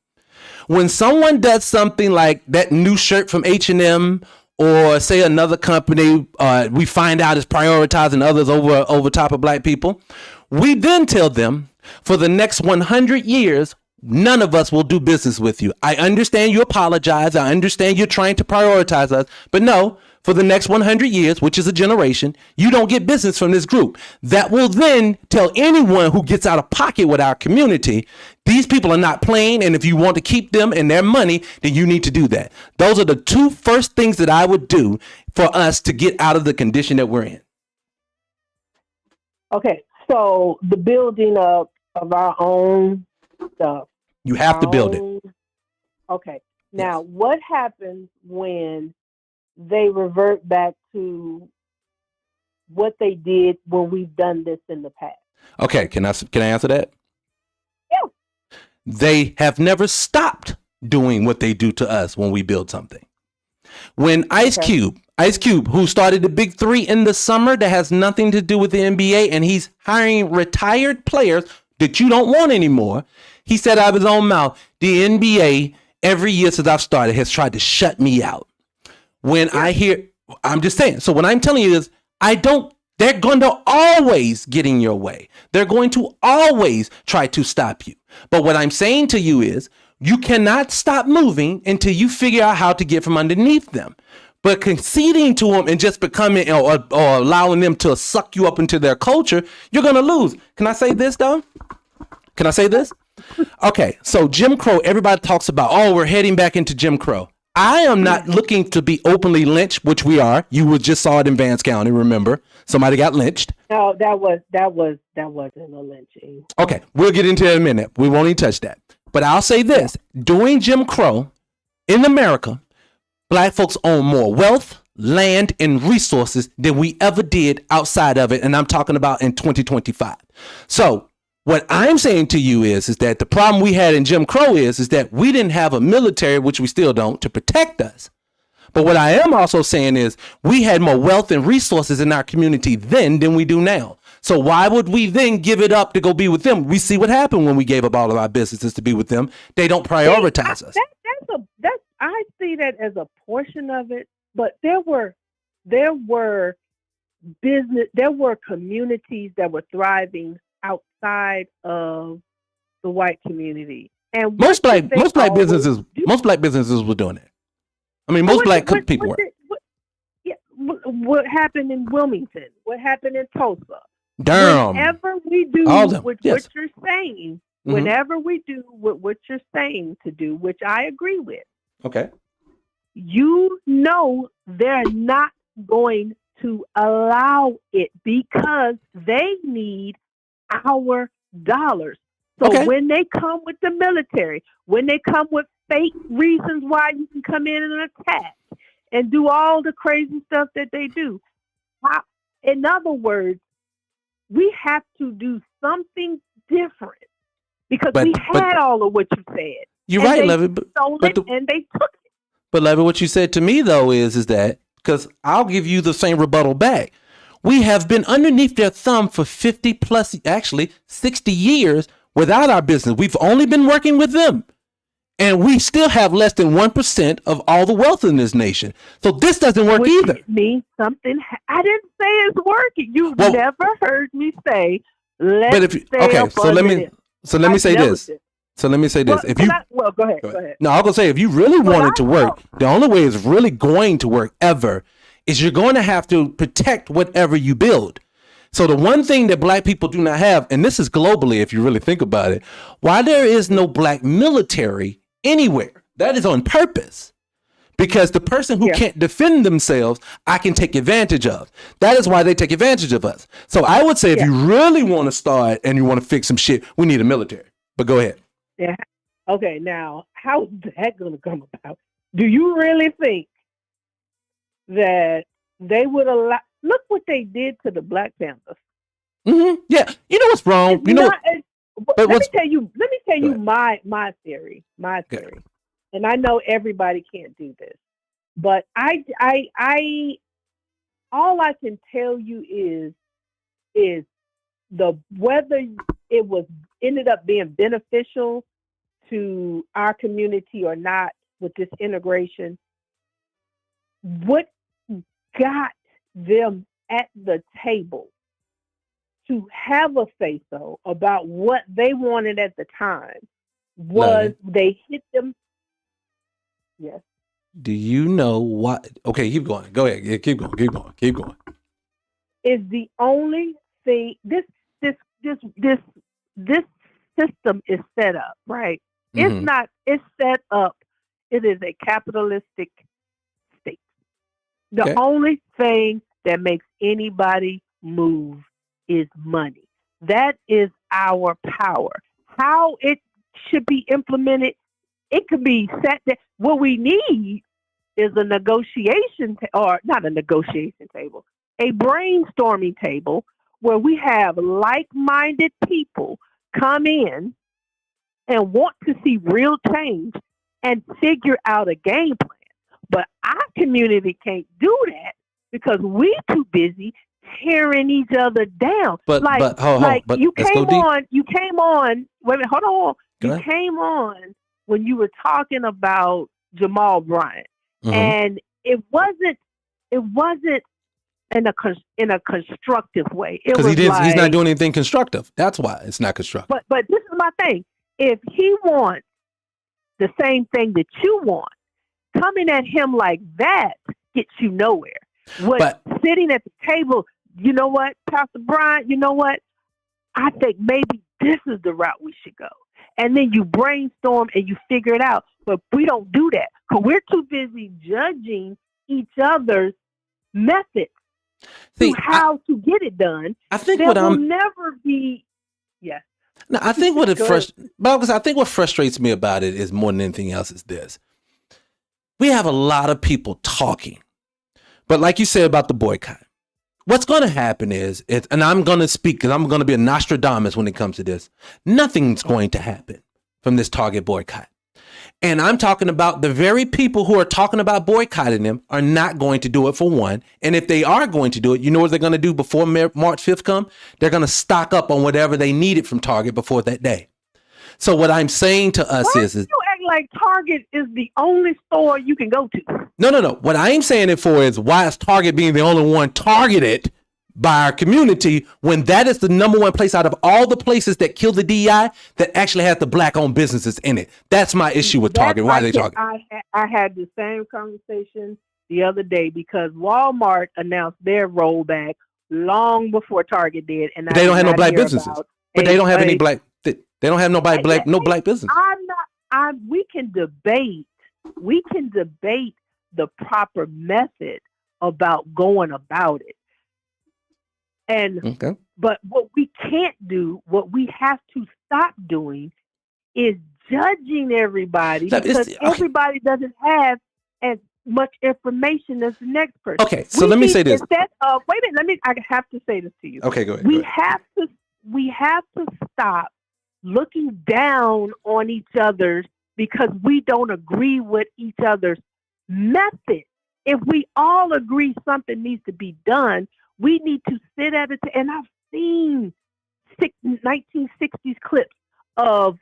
When someone does something like that new shirt from H&M, or say another company we find out is prioritizing others over top of black people, we then tell them for the next 100 years, none of us will do business with you. I understand you apologize. I understand you're trying to prioritize us, but no, for the next 100 years, which is a generation, you don't get business from this group. That will then tell anyone who gets out of pocket with our community, these people are not playing, and if you want to keep them and their money, then you need to do that. Those are the two first things that I would do for us to get out of the condition that we're in. Okay, so the building up of our own stuff. You have to build it. Okay, now what happens when they revert back to what they did when we've done this in the past? Okay, can I answer that? Yeah. They have never stopped doing what they do to us when we build something. When Ice Cube, who started the Big Three in the summer that has nothing to do with the NBA, and he's hiring retired players that you don't want anymore, he said out of his own mouth, the NBA every year since I've started has tried to shut me out. When I hear, I'm just saying, so what I'm telling you is, they're going to always get in your way. They're going to always try to stop you. But what I'm saying to you is, you cannot stop moving until you figure out how to get from underneath them. But conceding to them and just becoming or allowing them to suck you up into their culture, you're going to lose. Can I say this, though? Can I say this? Okay, so Jim Crow, everybody talks about, oh, we're heading back into Jim Crow. I am not looking to be openly lynched, which we are. You just saw it in Vance County, remember? Somebody got lynched. No, that wasn't a lynching. Okay, we'll get into it in a minute. We won't even touch that. But I'll say this. During Jim Crow, in America, Black folks own more wealth, land, and resources than we ever did outside of it. And I'm talking about in 2025. So what I'm saying to you is that the problem we had in Jim Crow is that we didn't have a military, which we still don't, to protect us. But what I am also saying is we had more wealth and resources in our community then than we do now. So why would we then give it up to go be with them? We see what happened when we gave up all of our businesses to be with them. They don't prioritize us. I see that as a portion of it, but there were communities that were thriving outside of the white community, and most black businesses were doing it. I mean, most black people were. What happened in Wilmington? What happened in Tulsa? Damn. Whenever we do what you're saying, Mm-hmm. whenever we do what you're saying to do, which I agree with. Okay. You know they're not going to allow it because they need our dollars. So when they come with the military, when they come with fake reasons why you can come in and attack and do all the crazy stuff that they do. In other words, we have to do something different because we had all of what you said. You're right, Levy. And they took it. But Levy, what you said to me though is that, because I'll give you the same rebuttal back. We have been underneath their thumb for 50 plus, actually 60 years without our business. We've only been working with them. And we still have less than 1% of all the wealth in this nation. So this doesn't work either. Which means something. I didn't say it's working. You've never heard me say, let's so let me say this. If you go ahead. No, I'm gonna say if you really want it to work, the only way it's really going to work ever is you're going to have to protect whatever you build. So the one thing that black people do not have, and this is globally, if you really think about it, why there is no black military anywhere, that is on purpose. Because the person who can't defend themselves, I can take advantage of. That is why they take advantage of us. So I would say if you really want to start and you want to fix some shit, we need a military. But go ahead. Yeah. Okay, now, how's that going to come about? Do you really think that they would allow... Look what they did to the Black Panthers. Mm-hmm. Yeah. You know what's wrong? Let me tell you my theory. My theory. And I know everybody can't do this. But I all I can tell you is whether it ended up being beneficial to our community or not with this integration, what got them at the table to have a say-so about what they wanted at the time was they hit them. Yes. Do you know what? Okay, keep going. Go ahead. Yeah, keep going. Keep going. Keep going. Is the only thing this system is set up, right? It's Mhm. not. It's set up. It is a capitalistic state. The Okay. only thing that makes anybody move is money. That is our power. How it should be implemented, it could be set that what we need is a negotiation or not a negotiation table, a brainstorming table where we have like-minded people come in and want to see real change and figure out a game plan. But our community can't do that because we too busy tearing each other down. But you let's came go deep. on. You came on. Wait a minute. Hold on. Go You ahead. came on when you were talking about Jamal Bryant, Mhm. and it wasn't in a constructive way. It Because was he's not doing anything constructive. That's why it's not constructive. But this is my thing. If he wants the same thing that you want, coming at him like that gets you nowhere. Sitting at the table, you know what, Pastor Bryant, you know what? I think maybe this is the route we should go. And then you brainstorm and you figure it out. But we don't do that because we're too busy judging each other's methods See, to how to get it done. I think There what will I'm never be, yes. No, I think what Go ahead. because I think what frustrates me about it is more than anything else is this. We have a lot of people talking, but like you said about the boycott, what's going to happen is, and I'm going to speak because I'm going to be a Nostradamus when it comes to this. Nothing's going to happen from this Target boycott. And I'm talking about the very people who are talking about boycotting them are not going to do it for one. And if they are going to do it, you know what they're going to do before March 5th come? They're going to stock up on whatever they needed from Target before that day. So what I'm saying to us Why is do you act like Target is the only store you can go to? no. What I'm saying it for is why is Target being the only one targeted by our community when that is the number one place out of all the places that kill the DEI that actually has the black-owned businesses in it. That's my issue with Target. Why are they targeted? I had the same conversation the other day because Walmart announced their rollback long before Target did, and They don't have no black businesses. But they don't have any black. They don't have no black business. We can debate. We can debate the proper method about going about it. Okay. But what we can't do, what we have to stop doing, is judging everybody because everybody doesn't have as much information as the next person. Okay, so let me say this. Wait a minute. I have to say this to you. Okay, go ahead. We have to stop looking down on each other because we don't agree with each other's method. If we all agree something needs to be done, we need to sit at it. And I've seen 1960s clips of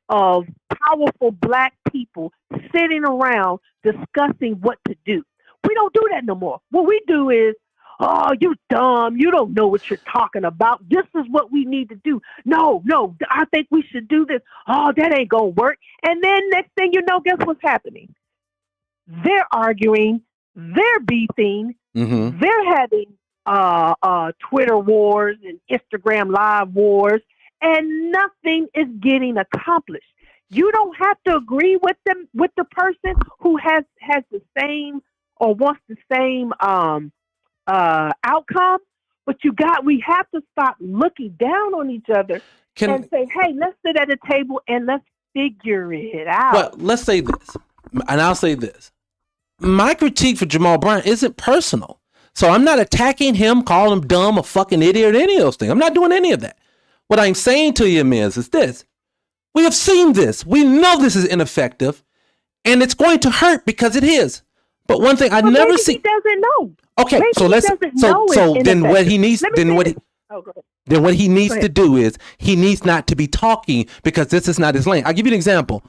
powerful black people sitting around discussing what to do. We don't do that no more. What we do is, oh, you dumb. You don't know what you're talking about. This is what we need to do. No, I think we should do this. Oh, that ain't going to work. And then next thing you know, guess what's happening? They're arguing. They're beefing. Mm-hmm. They're having Twitter wars and Instagram live wars, and nothing is getting accomplished. You don't have to agree with them, with the person who has the same or wants the same outcome, but we have to stop looking down on each other and say, hey, let's sit at a table and let's figure it out. Well, let's say this, and I'll say this. My critique for Jamal Bryant isn't personal. So I'm not attacking him, calling him dumb, a fucking idiot, or any of those things. I'm not doing any of that. What I'm saying to him is this. We have seen this. We know this is ineffective, and it's going to hurt because it is. But one thing I never see. He doesn't know. Okay, maybe so let's. So then what he needs. Then what he needs to do is he needs not to be talking because this is not his lane. I'll give you an example.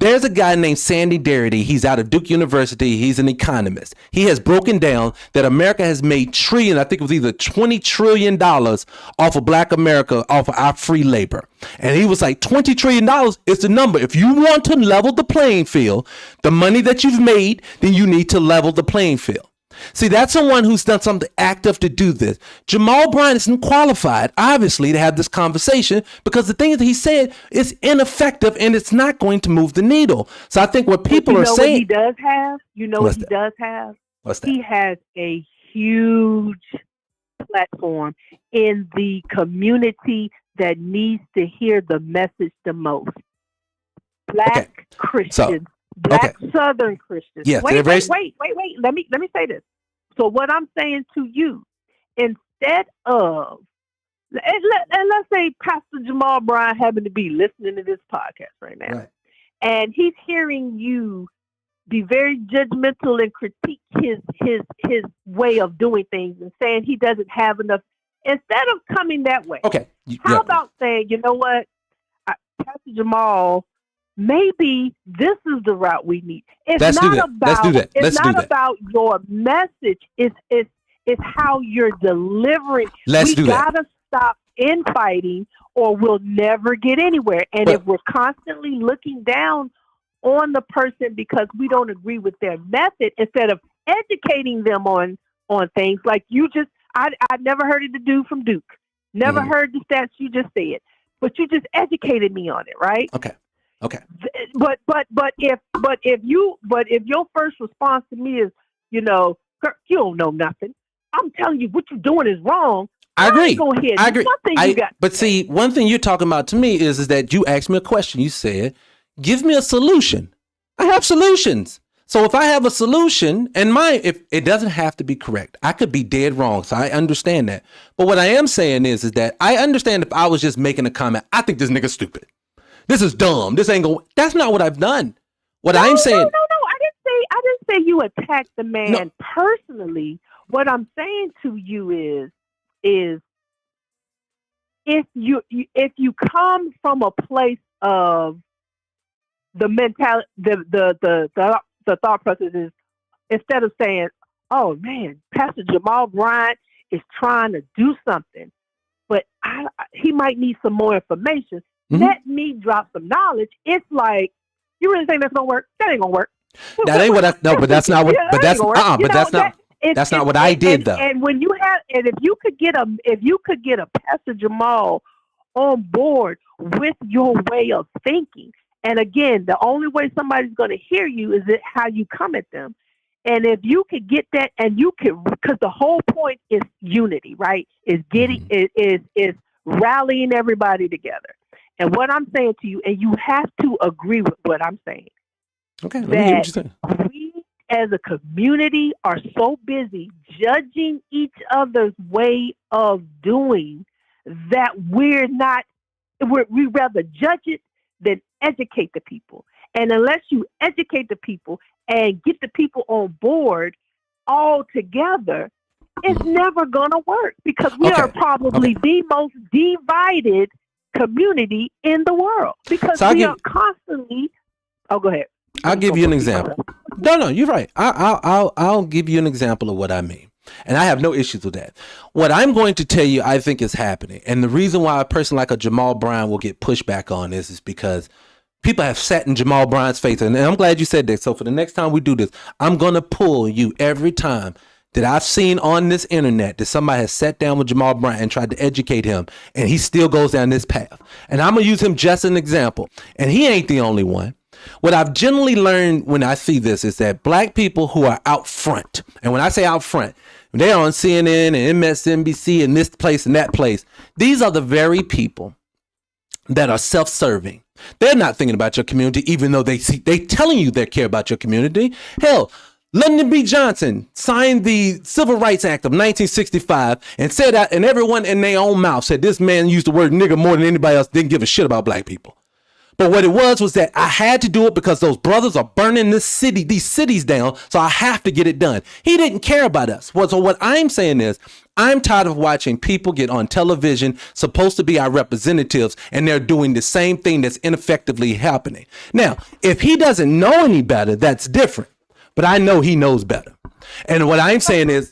There's a guy named Sandy Darity. He's out of Duke University. He's an economist. He has broken down that America has made I think it was either $20 trillion off of Black America, off of our free labor. And he was like, $20 trillion is the number. If you want to level the playing field, the money that you've made, then you need to level the playing field. See, that's someone who's done something active to do this. Jamal Bryant isn't qualified, obviously, to have this conversation because the thing that he said is ineffective and it's not going to move the needle. So I think what people are saying. What he does have? You know what he does have? What's that? He has a huge platform in the community that needs to hear the message the most. Black Christians. Black Southern Christians. Yes, wait. Let me say this. So what I'm saying to you, instead of, and let's say Pastor Jamal Bryant happened to be listening to this podcast right now, right, and he's hearing you be very judgmental and critique his way of doing things and saying he doesn't have enough. Instead of coming that way, how about saying, you know what, Pastor Jamal, maybe this is the route we need. It's not about your message. It's how you're delivering. We gotta stop infighting or we'll never get anywhere. And if we're constantly looking down on the person because we don't agree with their method, instead of educating them on things like I never heard of the dude from Duke. Never heard the stats you just said. But you just educated me on it, right? Okay. But if your first response to me is, Kirk, you don't know nothing. I'm telling you what you're doing is wrong. I agree. Go ahead. I agree. But see, one thing you're talking about to me is that you asked me a question. You said, "Give me a solution." I have solutions. So if I have a solution, and if it doesn't have to be correct, I could be dead wrong. So I understand that. But what I am saying is that I understand if I was just making a comment, I think this nigga's stupid. This is dumb. This ain't going. That's not what I've done. I'm saying. No. I didn't say you attacked the man personally. What I'm saying to you is if you come from a place of the mentality, the thought process is, instead of saying, "Oh man, Pastor Jamal Bryant is trying to do something, but he might need some more information." Let me drop some knowledge. It's like, you really think that's gonna work? That ain't gonna work. That ain't what I. No, but that's not what. But that's that's not what I did though. And when you have, and if you could get a Pastor Jamal on board with your way of thinking, and again, the only way somebody's gonna hear you is how you come at them. And if you could get that, and you could, because the whole point is unity, right? Is getting is rallying everybody together. And what I'm saying to you, and you have to agree with what I'm saying. Okay, let me hear what you're saying. We as a community are so busy judging each other's way of doing that we rather judge it than educate the people. And unless you educate the people and get the people on board all together, it's never going to work because we are probably the most divided community in the world because we are constantly. Oh, go ahead. I'll give you an example. No, you're right. I'll give you an example of what I mean, and I have no issues with that. What I'm going to tell you, I think is happening, and the reason why a person like a Jamal Bryant will get pushed back on this is because people have sat in Jamal Bryant's face, and I'm glad you said that. So for the next time we do this, I'm gonna pull you every time that I've seen on this internet that somebody has sat down with Jamal Bryant and tried to educate him, and he still goes down this path. And I'm going to use him just as an example. And he ain't the only one. What I've generally learned when I see this is that black people who are out front, and when I say out front, they're on CNN and MSNBC and this place and that place. These are the very people that are self-serving. They're not thinking about your community, even though they telling you they care about your community. Hell, Lyndon B. Johnson signed the Civil Rights Act of 1965 and said that, and everyone in their own mouth said this man used the word nigger more than anybody else, didn't give a shit about black people. But what it was that I had to do it because those brothers are burning these cities down. So I have to get it done. He didn't care about us. So what I'm saying is, I'm tired of watching people get on television, supposed to be our representatives, and they're doing the same thing that's ineffectively happening. Now, if he doesn't know any better, that's different. But I know he knows better. And what I'm saying is,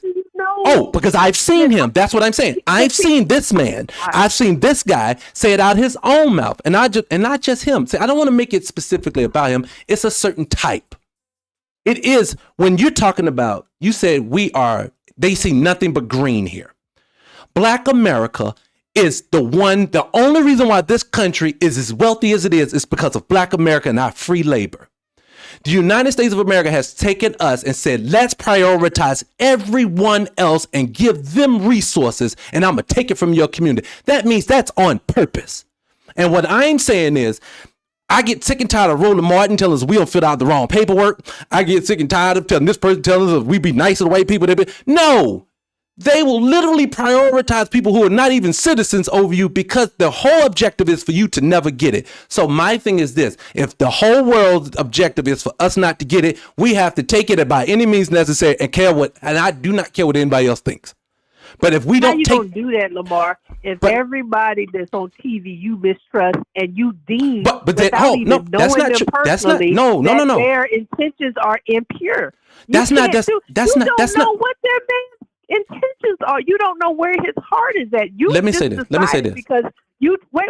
because I've seen him. That's what I'm saying. I've seen this man. I've seen this guy say it out his own mouth, and not just him. See, I don't want to make it specifically about him. It's a certain type. It is when you're talking about. You said they see nothing but green here. Black America is the only reason why this country is as wealthy as it is because of Black America and our free labor. The United States of America has taken us and said, let's prioritize everyone else and give them resources, and I'm going to take it from your community. That means that's on purpose. And what I'm saying is, I get sick and tired of Roland Martin telling us we don't fill out the wrong paperwork. I get sick and tired of telling this person telling us we be nice to the white people. No, they will literally prioritize people who are not even citizens over you because the whole objective is for you to never get it. So my thing is this: if the whole world's objective is for us not to get it, we have to take it by any means necessary and I do not care what anybody else thinks. But if we don't don't do that, Lamar. If everybody that's on TV you mistrust and you deem, that's not true. That's not no. Their intentions are impure. You don't know what their man's intentions are. You don't know where his heart is at. Let me say this. Because you wait.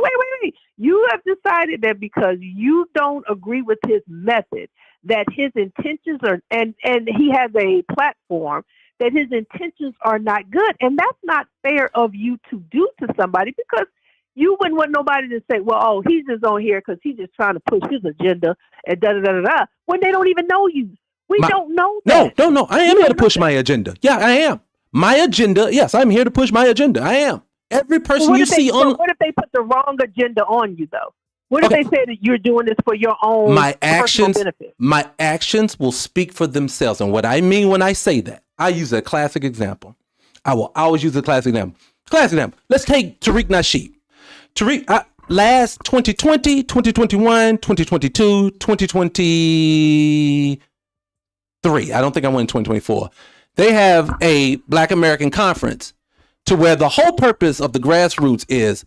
You have decided that because you don't agree with his method, that his intentions are, and he has a platform, that his intentions are not good. And that's not fair of you to do to somebody, because you wouldn't want nobody to say, well, he's just on here because he's just trying to push his agenda and da-da-da-da-da, when they don't even know you. We don't know that. No. I am here to push my agenda. Yeah, I am. My agenda, yes, I'm here to push my agenda. I am. Every person you see on... What if they put the wrong agenda on you, though? What if they say that you're doing this for your own personal benefit? My actions will speak for themselves. And what I mean when I say that, I use a classic example. I will always use a classic example. Let's take Tariq Nasheed. Tariq, last 2020, 2021, 2022, 2023. I don't think I went in 2024. They have a Black American conference to where the whole purpose of the grassroots is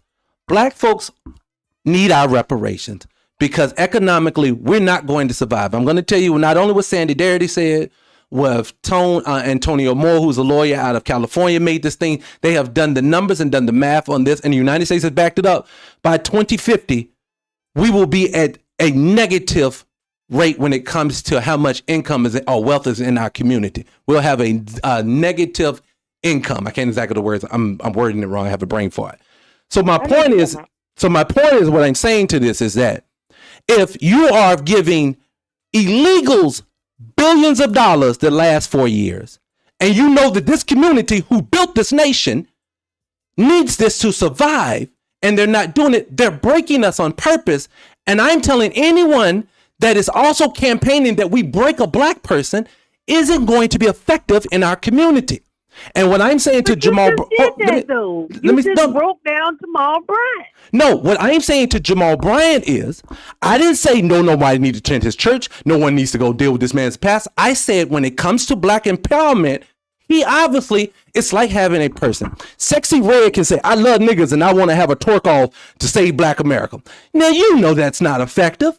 Black folks need our reparations because economically we're not going to survive. I'm going to tell you not only what Sandy Darity said, with Antonio Moore, who's a lawyer out of California, made this thing. They have done the numbers and done the math on this, and the United States has backed it up. By 2050, we will be at a negative rate when it comes to how much income is or wealth is in our community. We'll have a negative income. I can't exactly the words. I'm wording it wrong. I have a brain for it. So my point is what I'm saying to this is that if you are giving illegals billions of dollars the last 4 years, and you know that this community who built this nation needs this to survive, and they're not doing it, they're breaking us on purpose. And I'm telling anyone that is also campaigning that we break a Black person isn't going to be effective in our community. And what I'm saying to Jamal, broke down Jamal Bryant. No, what I'm saying to Jamal Bryant is, I didn't say nobody needs to attend his church. No one needs to go deal with this man's past. I said when it comes to Black empowerment, he obviously, it's like having a person. Sexy Red can say, I love niggas and I want to have a twerk off to save Black America. Now, you know that's not effective.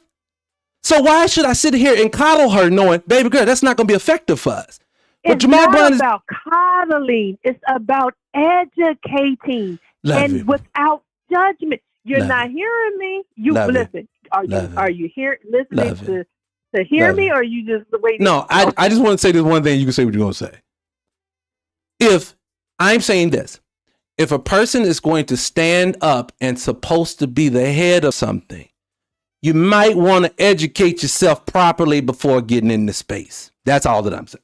So why should I sit here and coddle her knowing, baby girl, that's not going to be effective for us? But it's Jamal Bryant about coddling. It's about educating without judgment. You're not hearing me. You listen. Are you listening to hear me, or are you just waiting? No, I just want to say this one thing. You can say what you're going to say. If I'm saying this, if a person is going to stand up and supposed to be the head of something, you might want to educate yourself properly before getting into space. That's all that I'm saying.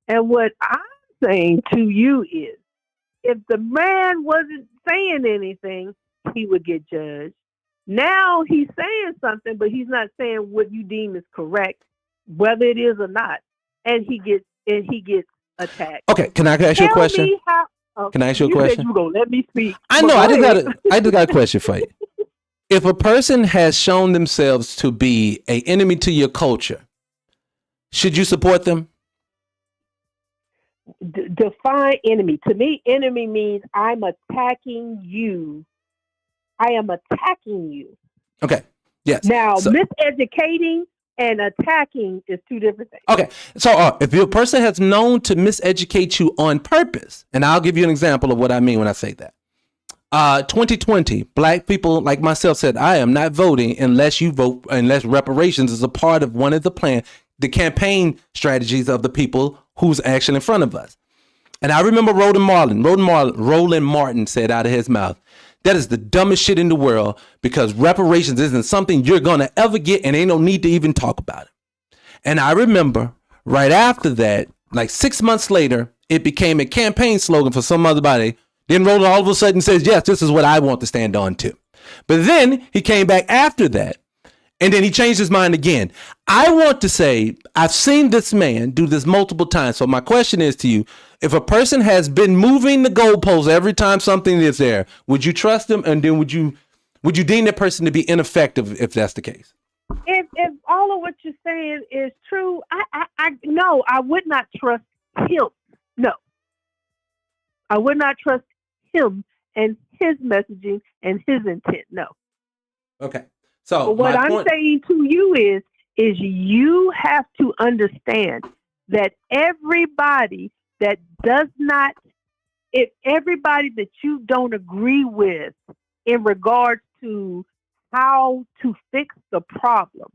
And what I'm saying to you is, if the man wasn't saying anything, he would get judged. Now he's saying something, but he's not saying what you deem is correct, whether it is or not. And he gets attacked. Okay, can I ask you a question? Can I ask you a question? You gonna let me speak? I know. I just got a question for you. If a person has shown themselves to be an enemy to your culture, should you support them? Define enemy. To me, enemy means I'm attacking you. I am attacking you. Okay. Yes. Now, So- miseducating and attacking is two different things. Okay, so if your person has known to miseducate you on purpose, and I'll give you an example of what I mean when I say that. 2020, black people like myself said, I am not voting unless you vote, unless reparations is a part of one of the campaign strategies of the people who's actually in front of us. And I remember Roland Martin said out of his mouth, that is the dumbest shit in the world because reparations isn't something you're going to ever get and ain't no need to even talk about it. And I remember right after that, like 6 months later, it became a campaign slogan for some other body. Then Roland all of a sudden says, yes, this is what I want to stand on to. But then he came back after that and then he changed his mind again. I want to say, I've seen this man do this multiple times. So my question is to you, if a person has been moving the goalposts every time something is there, would you trust them? And then would you deem that person to be ineffective if that's the case? If all of what you're saying is true, no, I would not trust him. No. I would not trust him and his messaging and his intent. No. Okay. So but what I'm saying to you is you have to understand that everybody that does not, if everybody that you don't agree with in regards to how to fix the problem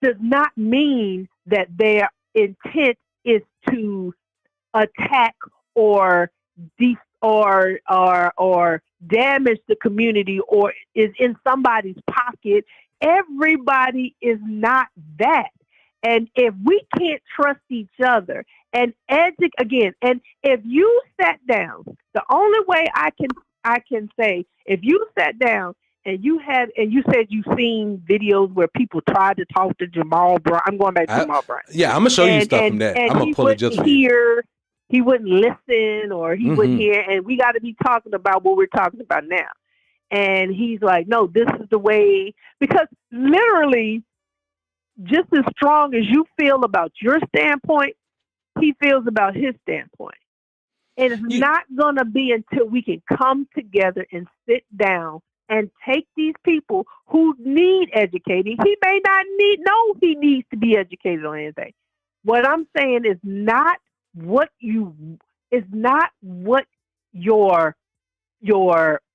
does not mean that their intent is to attack or damage the community or is in somebody's pocket. Everybody is not that. And if we can't trust each other and again, and if you sat down, the only way I can say, if you sat down and you said you've seen videos where people tried to talk to Jamal Bryant. I'm going back to Jamal Bryant. Yeah, I'm gonna show you stuff from that. I'm gonna pull it just for you. He wouldn't listen or he wouldn't hear, and we got to be talking about what we're talking about now. And he's like, no, this is the way, because literally just as strong as you feel about your standpoint, he feels about his standpoint. And it's not going to be until we can come together and sit down and take these people who need educating. He may not know he needs to be educated on anything. What I'm saying is not what your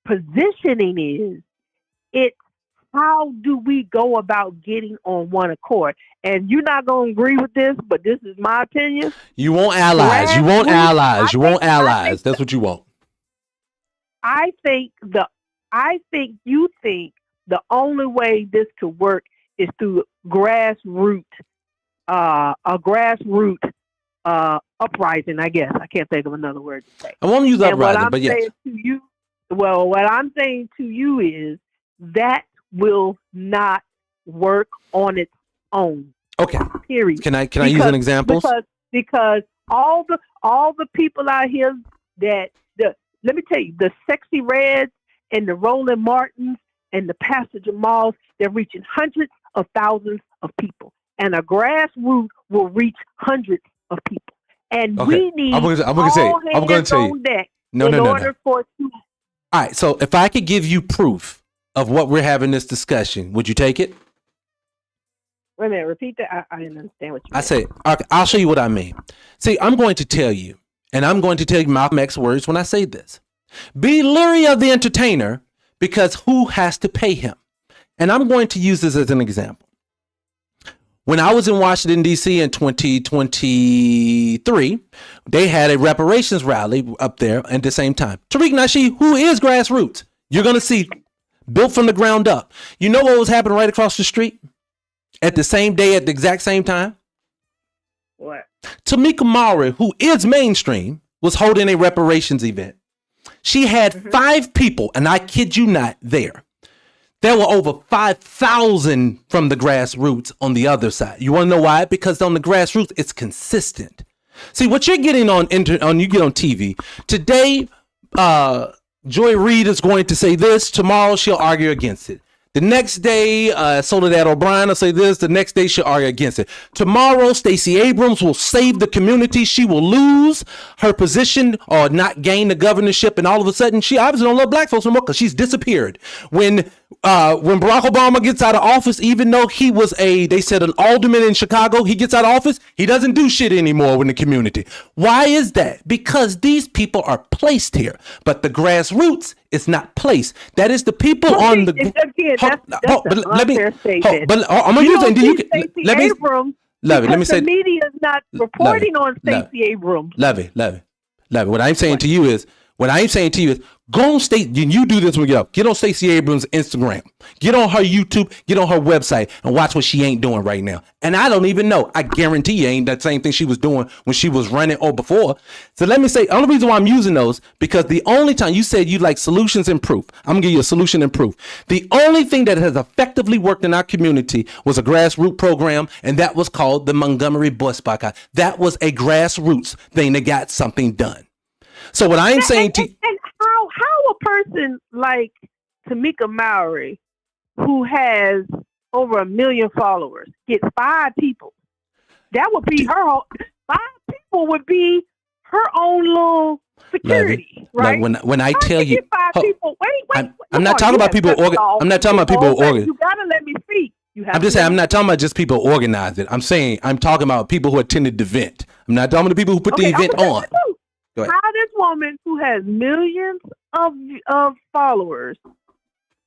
positioning is. It's how do we go about getting on one accord? And you're not going to agree with this, but this is my opinion. You want allies. You want allies. You want allies. That's what you want. I think you think the only way this could work is through a grassroots uprising, I guess. I can't think of another word to say. I won't use uprising, but yes. What I'm saying to you is that will not work on its own. Okay. Period. Can I use an example? Because all the people out here let me tell you, the Sexy Reds and the Roland Martins and the Pastor Jamals, they're reaching hundreds of thousands of people. And a grassroots will reach hundreds of people. And we need all hands on deck in order for it to. All right, so if I could give you proof of what we're having this discussion, would you take it? Wait a minute, repeat that. I didn't understand what you meant. I say, okay, I'll show you what I mean. See, I'm going to tell you, and I'm going to tell you Malcolm X words when I say this. Be leery of the entertainer because who has to pay him? And I'm going to use this as an example. When I was in Washington, D.C. in 2023, they had a reparations rally up there at the same time. Tariq Nasheed, who is grassroots, you're going to see built from the ground up. You know what was happening right across the street at the same day at the exact same time? What? Tamika Mowry, who is mainstream, was holding a reparations event. She had 5 people, and I kid you not, there. There were over 5,000 from the grassroots on the other side. You want to know why? Because on the grassroots, it's consistent. See, what you're getting you get on TV today, Joy Reid is going to say this. Tomorrow she'll argue against it. The next day, Soledad O'Brien will say this. The next day, she'll argue against it. Tomorrow, Stacey Abrams will save the community. She will lose her position or not gain the governorship. And all of a sudden, she obviously don't love black folks anymore because she's disappeared. When Barack Obama gets out of office, even though he was they said an alderman in Chicago, he gets out of office, he doesn't do shit anymore in the community. Why is that? Because these people are placed here, but the grassroots is not placed. That is the people on the. Again, that's an unfair statement. But I'm gonna use it. Let me say. The media is not reporting on Stacey Abrams. Levy. What I'm saying to you is, go on you do this when you get up. Get on Stacey Abrams' Instagram. Get on her YouTube. Get on her website and watch what she ain't doing right now. And I don't even know. I guarantee you ain't that same thing she was doing when she was running or before. So let me say, the only reason why I'm using those, because the only time you said you like solutions and proof. I'm gonna give you a solution and proof. The only thing that has effectively worked in our community was a grassroots program, and that was called the Montgomery bus boycott. That was a grassroots thing that got something done. So what I'm saying to and how a person like Tamika Mowry, who has over 1 million followers, gets 5 people, that would be her. 5 people would be her own little security, right? Like when I tell you, 5 people. Wait. I'm not talking about people. I'm not talking about people organized. You gotta let me speak. I'm just saying, I'm not talking about just people organized it. I'm talking about people who attended the event. I'm not talking about the people who put the event on. How this woman who has millions of followers,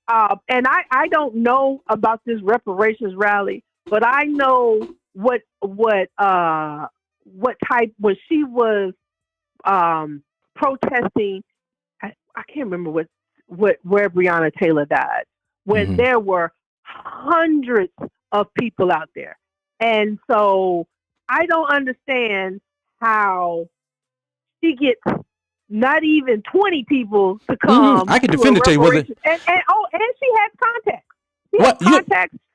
and I don't know about this reparations rally, but I know what type when she was protesting. I can't remember where Breonna Taylor died, when there were hundreds of people out there, and so I don't understand how she gets not even 20 people to come. I can defend you whether. And she has contacts.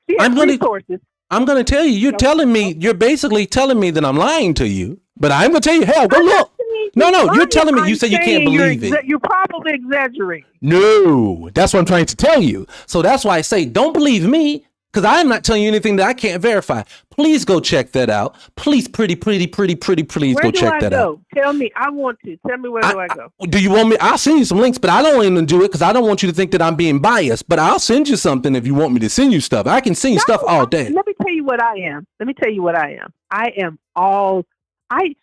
She has resources. I'm going to tell you. You're basically telling me that I'm lying to you. But I'm going to tell you, hell, go look. No, you're telling me. You said you can't believe it. You're probably exaggerating. No, that's what I'm trying to tell you. So that's why I say, don't believe me. Because I'm not telling you anything that I can't verify. Please go check that out. Please, please go check that out. Tell me. I want to. Tell me where do I go? Do you want me? I'll send you some links, but I don't want to do it because I don't want you to think that I'm being biased. But I'll send you something if you want me to send you stuff. I can send you stuff all day. Let me tell you what I am. I am all. And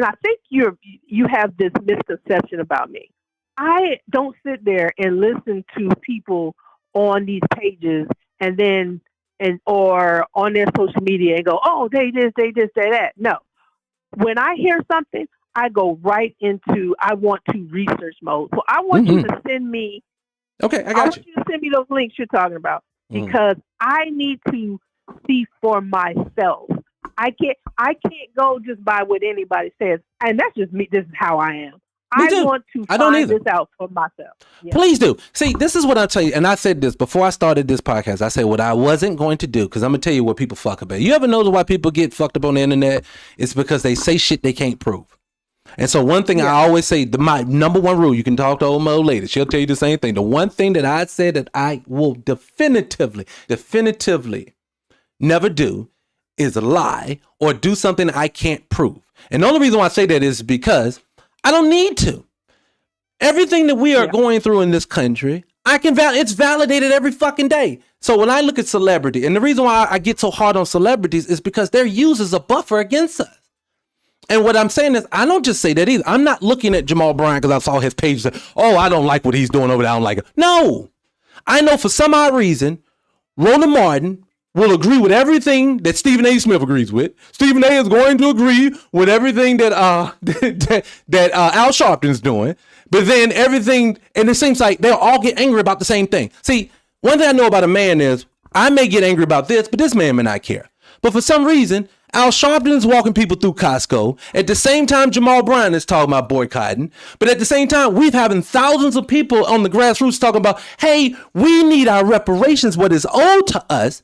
I think you have this misconception about me. I don't sit there and listen to people on these pages and then or on their social media and go, oh, they this, they that. No. When I hear something, I go right into I want to research mode. So I want you to send me. Okay, I want you to send me those links you're talking about because I need to see for myself. I can't go just by what anybody says, and that's just me. This is how I am. I want to find this out for myself. Yeah. Please do. See, this is what I'll tell you. And I said this before I started this podcast. I said what I wasn't going to do because I'm going to tell you what people fuck about. You ever notice why people get fucked up on the internet? It's because they say shit they can't prove. And so one thing I always say, my number one rule, you can talk to old lady. She'll tell you the same thing. The one thing that I said that I will definitively never do is lie or do something I can't prove. And the only reason why I say that is because I don't need to. Everything that we are going through in this country, it's validated every fucking day. So when I look at celebrity, and the reason why I get so hard on celebrities is because they're used as a buffer against us. And what I'm saying is, I don't just say that either. I'm not looking at Jamal Bryant because I saw his page and said, oh, I don't like what he's doing over there. I don't like it. No. I know for some odd reason, Rona Martin will agree with everything that Stephen A. Smith agrees with. Stephen A. is going to agree with everything that Al Sharpton's doing. But then everything, and it seems like they'll all get angry about the same thing. See, one thing I know about a man is I may get angry about this, but this man may not care. But for some reason, Al Sharpton is walking people through Costco. At the same time, Jamal Bryant is talking about boycotting. But at the same time, we've having thousands of people on the grassroots talking about, hey, we need our reparations, what is owed to us.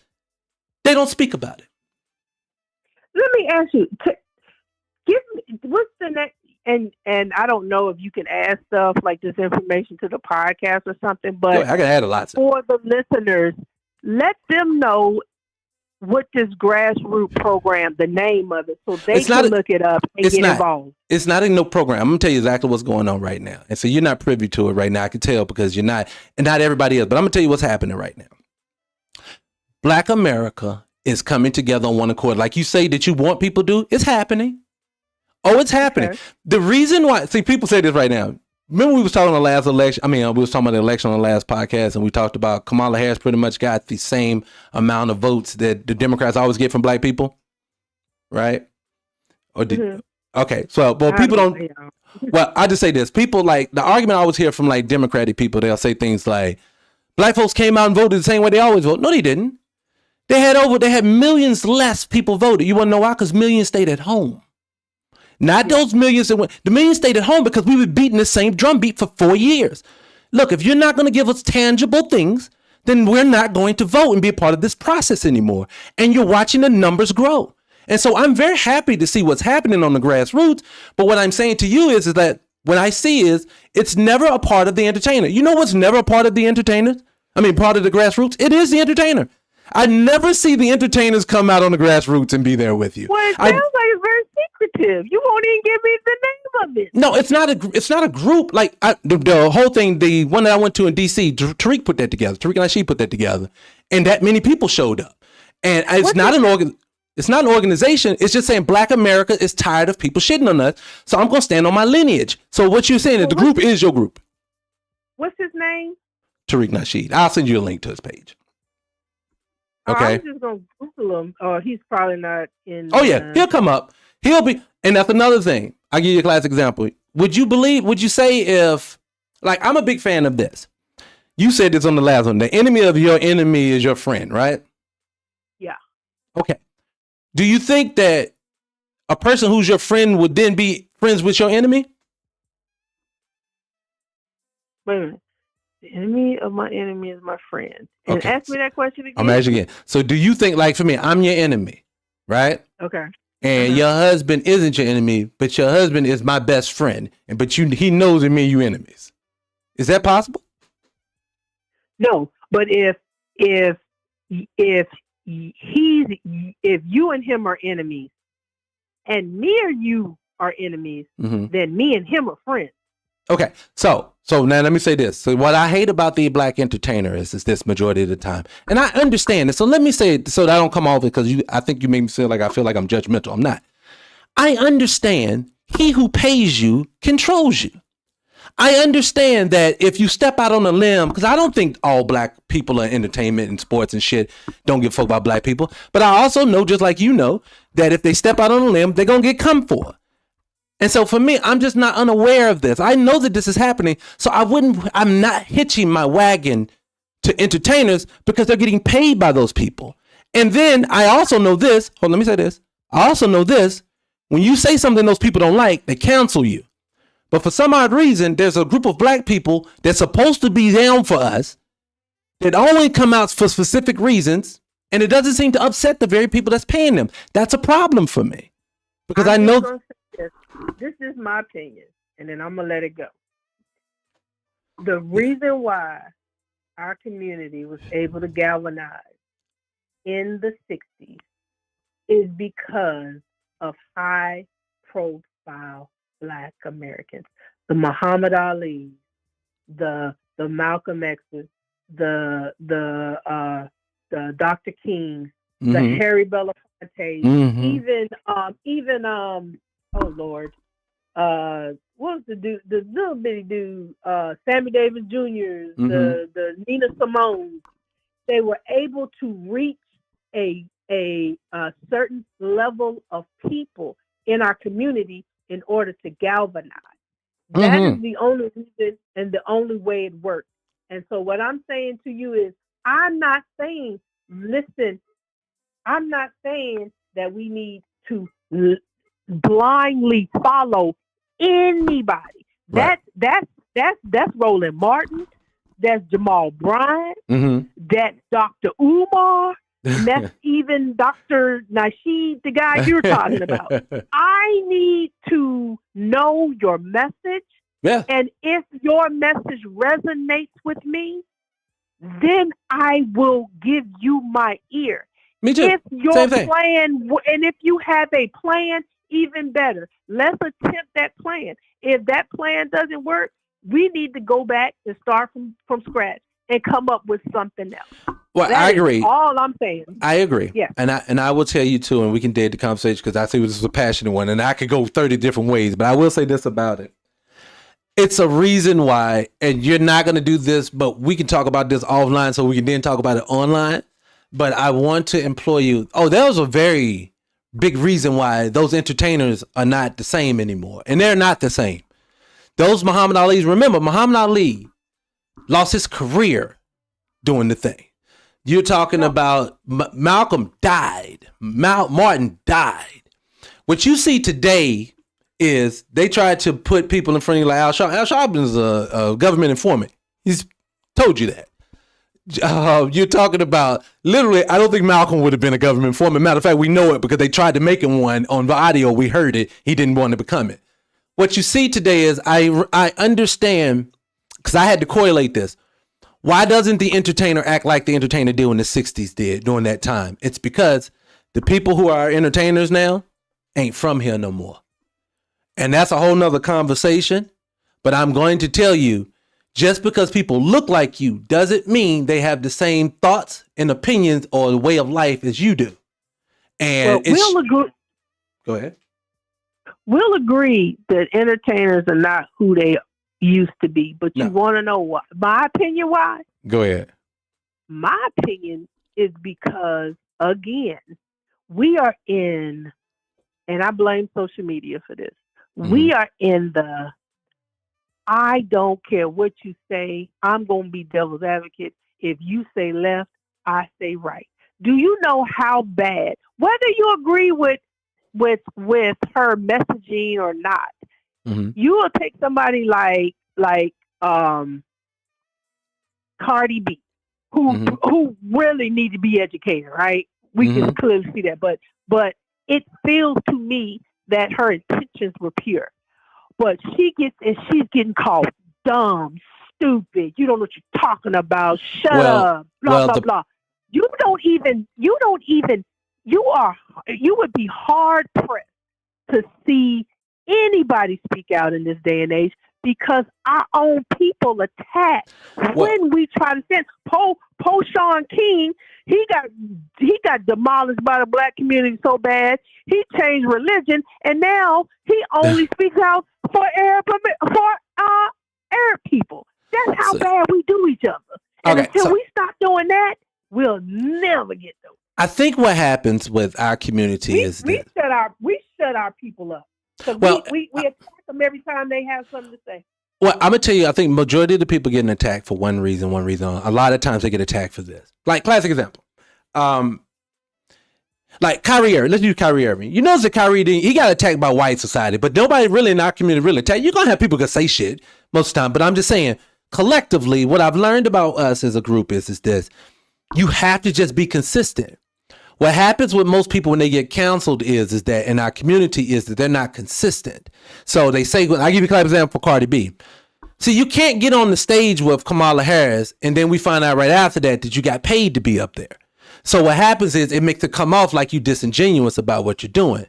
They don't speak about it. Let me ask you, give me, what's the next, and I don't know if you can add stuff like this information to the podcast or something, Go but ahead, I can add a lot. for the listeners, let them know what this grassroots program, the name of it, so they can look it up and get involved. It's not in no program. I'm gonna tell you exactly what's going on right now. And so you're not privy to it right now. I can tell because you're not, and not everybody is. But I'm gonna tell you what's happening right now. Black America is coming together on one accord. Like you say that you want people to do, it's happening. Oh, it's happening. Okay. The reason why, see, people say this right now. Remember we was talking on the last election. I mean, we was talking about the election on the last podcast, and we talked about Kamala Harris pretty much got the same amount of votes that the Democrats always get from black people, right? Or did okay? So, well, people don't. Well, I just say this: people like the argument I always hear from like Democratic people. They'll say things like, "Black folks came out and voted the same way they always vote." No, they didn't. They had millions less people voted. You want to know why? Because millions stayed at home. Not those millions that went. The millions stayed at home because we were beating the same drum beat for 4 years. Look, if you're not going to give us tangible things, then we're not going to vote and be a part of this process anymore. And you're watching the numbers grow. And so I'm very happy to see what's happening on the grassroots. But what I'm saying to you is that what I see is it's never a part of the entertainer. You know what's never a part of the entertainers? I mean, part of the grassroots? It is the entertainer. I never see the entertainers come out on the grassroots and be there with you. Well, it sounds like it's very secretive. You won't even give me the name of it. No, it's not a group. Like the whole thing, the one that I went to in D.C., Tariq put that together. Tariq and Nasheed put that together, and that many people showed up. And it's not an organization. It's just saying Black America is tired of people shitting on us. So I'm gonna stand on my lineage. So what you're saying is the group is your group. What's his name? Tariq Nasheed. I'll send you a link to his page. Okay. I'm just gonna Google him. Oh, he's probably not in. Oh yeah, he'll come up. He'll be, and that's another thing. I'll give you a classic example. Would you say if, like, I'm a big fan of this. You said this on the last one. The enemy of your enemy is your friend, right? Yeah. Okay. Do you think that a person who's your friend would then be friends with your enemy? Wait a minute. The enemy of my enemy is my friend. And okay. Ask me that question again. I'm asking again. So do you think, like for me, I'm your enemy, right? Okay. And your husband isn't your enemy, but your husband is my best friend. He knows that me and you enemies. Is that possible? No, but if you and him are enemies, and me or you are enemies, then me and him are friends. Okay, so now let me say this. So what I hate about the Black entertainer is this majority of the time, and I understand it. So let me say it so that I don't come off because I think you make me feel like I'm judgmental. I'm not. I understand he who pays you controls you. I understand that if you step out on a limb, because I don't think all Black people in entertainment and sports and shit don't give a fuck about Black people, but I also know, just like you know, that if they step out on a limb, they're gonna get come for. And so for me, I'm just not unaware of this. I know that this is happening. So I'm not hitching my wagon to entertainers because they're getting paid by those people. And then I also know this. Hold on, let me say this. I also know this. When you say something those people don't like, they cancel you. But for some odd reason, there's a group of Black people that's supposed to be down for us that only come out for specific reasons. And it doesn't seem to upset the very people that's paying them. That's a problem for me. Because I know. This is my opinion, and then I'm going to let it go. The reason why our community was able to galvanize in the 60s is because of high-profile Black Americans. The Muhammad Ali, the Malcolm X's, the Dr. Kings, the Harry Belafonte, even oh Lord, what was the little bitty dude, Sammy Davis Jr., the Nina Simone. They were able to reach a certain level of people in our community in order to galvanize. That is the only reason and the only way it works. And so what I'm saying to you is, I'm not saying that we need to blindly follow anybody. Right. That's Roland Martin. That's Jamal Bryant. That's Dr. Umar. And that's even Dr. Nasheed, the guy you're talking about. I need to know your message. Yeah. And if your message resonates with me, then I will give you my ear. Me too. If your Same thing. plan, and if you have a plan, even better. Let's attempt that plan. If that plan doesn't work, we need to go back and start from scratch and come up with something else. Well, That I is agree. all I'm saying. I agree. Yeah. And I will tell you too, and we can dead the conversation because I see this is a passionate one, and I could go 30 different ways, but I will say this about it. It's a reason why, and you're not going to do this, but we can talk about this offline so we can then talk about it online. But I want to employ you. Oh, that was a very big reason why those entertainers are not the same anymore. And they're not the same. Those Muhammad Ali's, remember, Muhammad Ali lost his career doing the thing. You're talking about Malcolm died. Martin died. What you see today is they tried to put people in front of you like Al Sharpton. Al Sharpton is a government informant. He's told you that. You're talking about literally, I don't think Malcolm would have been a government informant. Matter of fact, we know it because they tried to make him one on the audio. We heard it. He didn't want to become it. What you see today is I understand because I had to correlate this. Why doesn't the entertainer act like the entertainer did in the 60s did during that time? It's because the people who are entertainers now ain't from here no more. And that's a whole nother conversation. But I'm going to tell you, just because people look like you doesn't mean they have the same thoughts and opinions or the way of life as you do. And we'll agree. Go ahead. We'll agree that entertainers are not who they used to be, but you want to know why? My opinion why? Go ahead. My opinion is because, again, we are in, and I blame social media for this, we are in the I don't care what you say. I'm going to be devil's advocate. If you say left, I say right. Do you know how bad, whether you agree with her messaging or not, you will take somebody like Cardi B, who really need to be educated, right? We can clearly see that, but it feels to me that her intentions were pure. But she's getting called dumb, stupid. You don't know what you're talking about. Shut up. Blah blah blah. You would be hard pressed to see anybody speak out in this day and age because our own people attack when we try to stand. Poe Sean King, he got demolished by the black community so bad he changed religion and now he only speaks out for Arab people. That's how bad we do each other. And until we stop doing that, we'll never get those. I think what happens with our community is we shut our people up. Because we attack them every time they have something to say. Well, I'm gonna tell you, I think majority of the people getting attacked for one reason. A lot of times they get attacked for this. Like classic example, like Kyrie Irving. Let's use Kyrie Irving. You notice that Kyrie he got attacked by white society, but nobody really in our community really attacked. You're gonna have people that say shit most of the time, but I'm just saying collectively, what I've learned about us as a group is this: you have to just be consistent. What happens with most people when they get canceled is that in our community is that they're not consistent. So they say, I'll give you an example for Cardi B. See, you can't get on the stage with Kamala Harris and then we find out right after that you got paid to be up there. So what happens is it makes it come off like you disingenuous about what you're doing.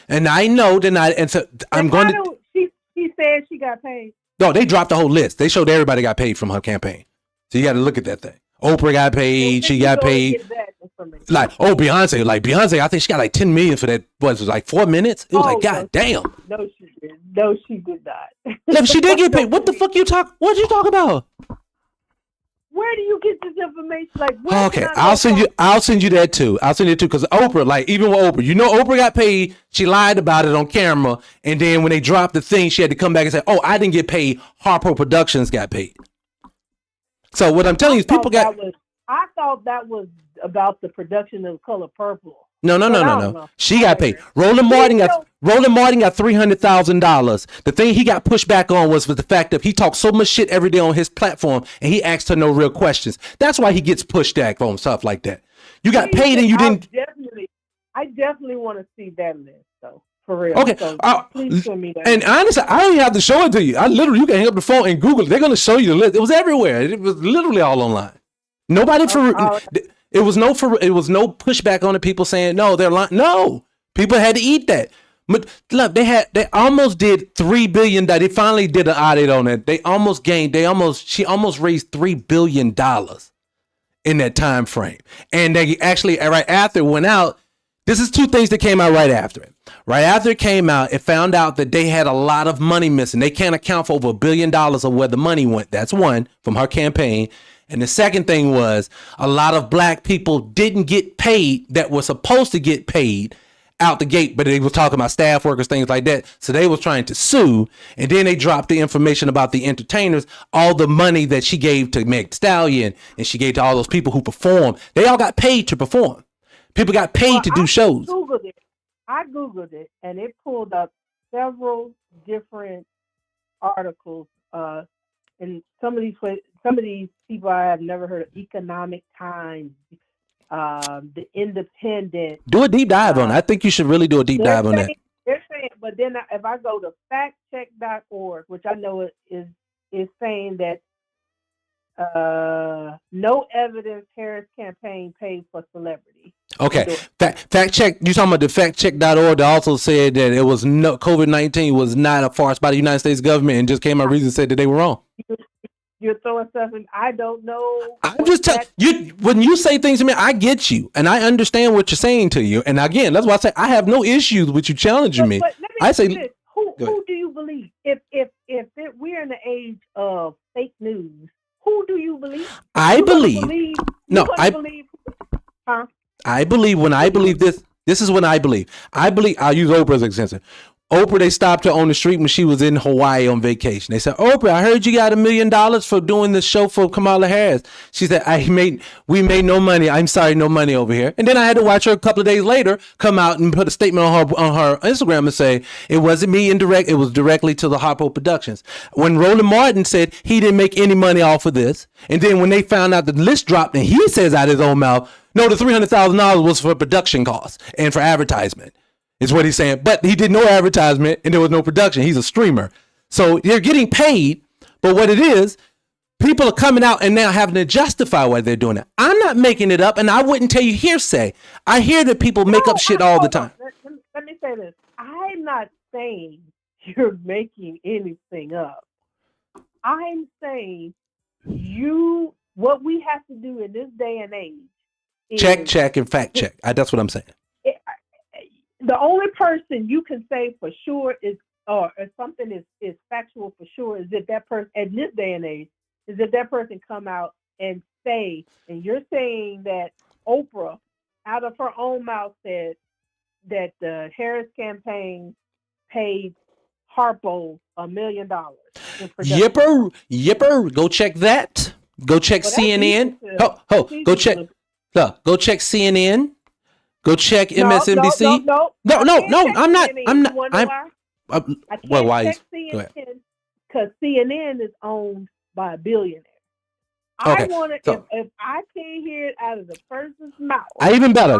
And I know they're not, and so I'm going to. She said she got paid. No, they dropped the whole list. They showed everybody got paid from her campaign. So you got to look at that thing. Oprah got paid. She got paid. Like, Beyonce, I think she got like 10 million for that. Was it like 4 minutes? It was like, God damn. No, she did. No, she did not. If she did get paid, what the fuck you talk? What you talk about? Where do you get this information? Like, okay, I'll send you that too. I'll send you too because Oprah, like even with Oprah, Oprah got paid. She lied about it on camera, and then when they dropped the thing, she had to come back and say, "Oh, I didn't get paid. Harpo Productions got paid." So what I'm telling you is people got. I thought that was about the production of Color Purple. No. She got paid. Roland Martin got $300,000. The thing he got pushed back on was the fact that he talked so much shit every day on his platform and he asked her no real questions. That's why he gets pushed back on stuff like that. You got paid and you didn't. I definitely want to see that list though. For real. Okay. So please send me that. And honestly, I don't even have to show it to you. You can hang up the phone and Google it. They're going to show you the list. It was everywhere. It was literally all online. Nobody it was no pushback on the people saying, no, they're lying. No, people had to eat that. But look, they almost did $3 billion. They finally did an audit on it. She almost raised $3 billion in that time frame. And they actually, right after it went out, this is two things that came out right after it. Right after it came out, it found out that they had a lot of money missing. They can't account for over $1 billion of where the money went. That's one from her campaign. And the second thing was a lot of black people didn't get paid that were supposed to get paid out the gate, but they was talking about staff workers, things like that. So they was trying to sue. And then they dropped the information about the entertainers, all the money that she gave to Meg Thee Stallion and she gave to all those people who performed. They all got paid to perform. People got paid to do shows. I Googled it and it pulled up several different articles. And some of these people I have never heard of. Economic Times, the Independent. Do a deep dive on it. I think you should really do a deep dive on that. They're saying, but then if I go to factcheck.org, which I know is saying that no evidence Harris campaign paid for celebrity. Okay. Fact check. You talking about the factcheck.org that also said that it was COVID-19 was not a farce by the United States government and just came out recently and said that they were wrong. You're throwing stuff in. I don't know. I'm just telling you, when you say things to me, I get you and I understand what you're saying to you. And again, that's why I say I have no issues with you challenging me. I say, this. Who do you believe? If we're in the age of fake news, who do you believe? I believe when I believe this. This is when I believe. I'll use Oprah as an example. Oprah, they stopped her on the street when she was in Hawaii on vacation. They said, Oprah, I heard you got $1 million for doing this show for Kamala Harris. She said, we made no money. I'm sorry, no money over here. And then I had to watch her a couple of days later come out and put a statement on her Instagram and say, it wasn't me indirect. It was directly to the Harpo Productions. When Roland Martin said he didn't make any money off of this. And then when they found out the list dropped and he says out of his own mouth, no, the $300,000 was for production costs and for advertisement. Is what he's saying. But he did no advertisement and there was no production. He's a streamer. So they're getting paid. But what it is, people are coming out and now having to justify why they're doing it. I'm not making it up and I wouldn't tell you hearsay. I hear that people make up shit all the time. Let me say this. I'm not saying you're making anything up. I'm saying what we have to do in this day and age is check and fact check. That's what I'm saying. The only person you can say for sure is, or if something is factual for sure, is that person at this day and age, is that person come out and say, and you're saying that Oprah, out of her own mouth, said that the Harris campaign paid Harpo $1 million. Yipper. Go check that. Go check CNN. Go check CNN. Go check MSNBC. No, I'm not. Why? Because CNN is owned by a billionaire. Okay, I want to. If I can't hear it out of the person's mouth, even better.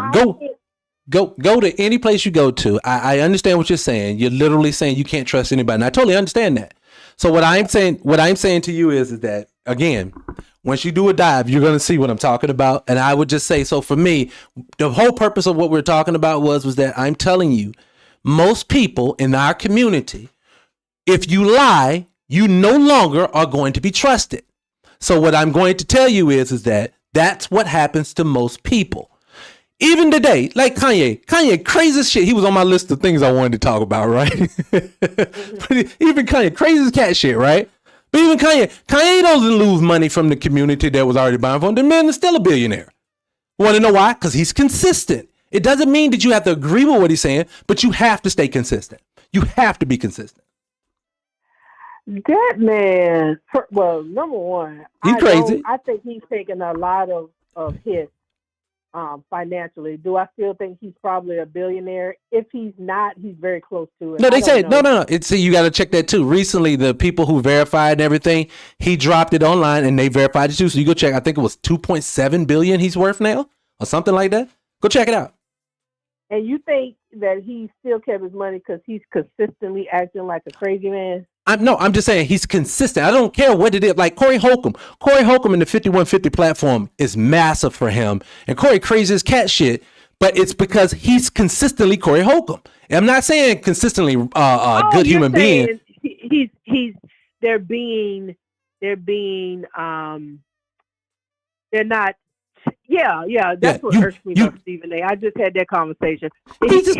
Go to any place you go to. I understand what you're saying. You're literally saying you can't trust anybody, and I totally understand that. So what I'm saying to you is that, again, once you do a dive, you're going to see what I'm talking about. And I would just say, so for me, the whole purpose of what we're talking about was that I'm telling you, most people in our community, if you lie, you no longer are going to be trusted. So what I'm going to tell you is that that's what happens to most people. Even today, like Kanye, crazy shit. He was on my list of things I wanted to talk about, right? Even Kanye, crazy cat shit, right? But even Kanye doesn't lose money from the community that was already buying from him. The man is still a billionaire. Want to know why? Because he's consistent. It doesn't mean that you have to agree with what he's saying, but you have to stay consistent. You have to be consistent. That man, well, number one, he's crazy. I think he's taking a lot of hits financially. Do I still think he's probably a billionaire? If he's not, he's very close to it. No, they said no. You got to check that too. Recently, the people who verified and everything, he dropped it online and they verified it too. So you go check. I think it was $2.7 billion he's worth now, or something like that. Go check it out. And you think that he still kept his money because he's consistently acting like a crazy man? I'm just saying he's consistent. I don't care what it is. Like Corey Holcomb in the 5150 platform is massive for him. And Corey crazy as cat shit, but it's because he's consistently Corey Holcomb. And I'm not saying consistently good human being. They're not. Yeah. That's what hurts me about Stephen A. I just had that conversation. He's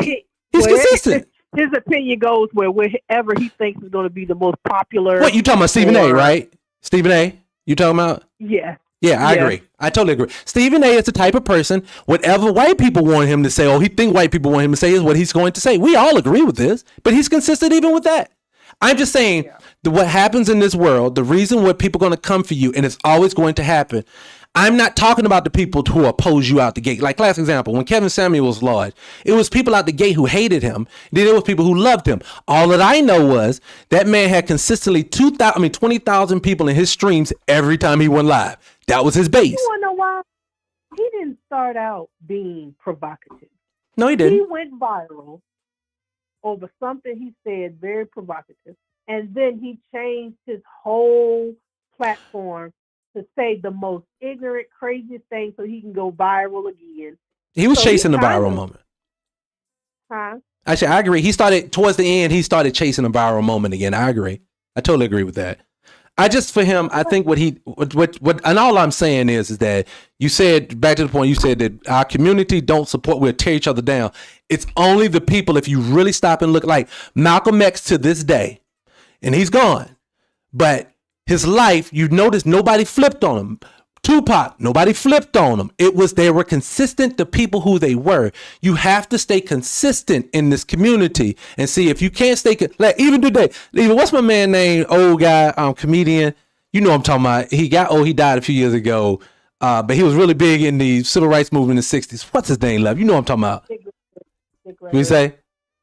consistent. His opinion goes wherever he thinks is going to be the most popular. What you talking about, Stephen A. Right? Stephen A. You talking about? Yeah. Yeah, I agree. I totally agree. Stephen A. is the type of person, whatever white people want him to say, or he think white people want him to say, is what he's going to say. We all agree with this, but he's consistent even with that. I'm just saying what happens in this world, the reason why people are going to come for you, and it's always going to happen. I'm not talking about the people who oppose you out the gate. Like, classic example, when Kevin Samuels was lodged, it was people out the gate who hated him. Then it was people who loved him. All that I know was that man had consistently 20,000 people in his streams every time he went live. That was his base. You want to know why? He didn't start out being provocative. No, he didn't. He went viral over something he said very provocative. And then he changed his whole platform to say the most ignorant, craziest thing so he can go viral again. He was chasing the viral moment. Huh? Actually, I agree. He started, towards the end, he started chasing a viral moment again. I agree. I totally agree with that. I just, for him, I think what and all I'm saying is that you said, back to the point, you said that our community don't support, we'll tear each other down. It's only the people, if you really stop and look, like Malcolm X to this day, and he's gone, but his life, you notice nobody flipped on him. Tupac, nobody flipped on them. They were consistent to people who they were. You have to stay consistent in this community and see if you can't stay, like even today, what's my man name, old guy, comedian, you know what I'm talking about. He got old, he died a few years ago, but he was really big in the civil rights movement in the 60s. What's his name, love? You know what I'm talking about. Dick Gregory. You say?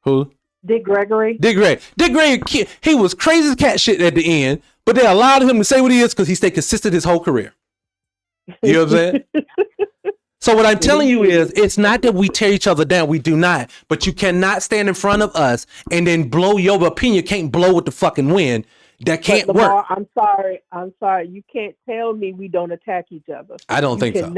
Who? Dick Gregory. Dick Gregory, he was crazy as cat shit at the end, but they allowed him to say what he is because he stayed consistent his whole career. You know what I'm saying? So what I'm telling you is, it's not that we tear each other down. We do not. But you cannot stand in front of us and then blow your opinion. Can't blow with the fucking wind. That can't work. I'm sorry. You can't tell me we don't attack each other. I don't think so.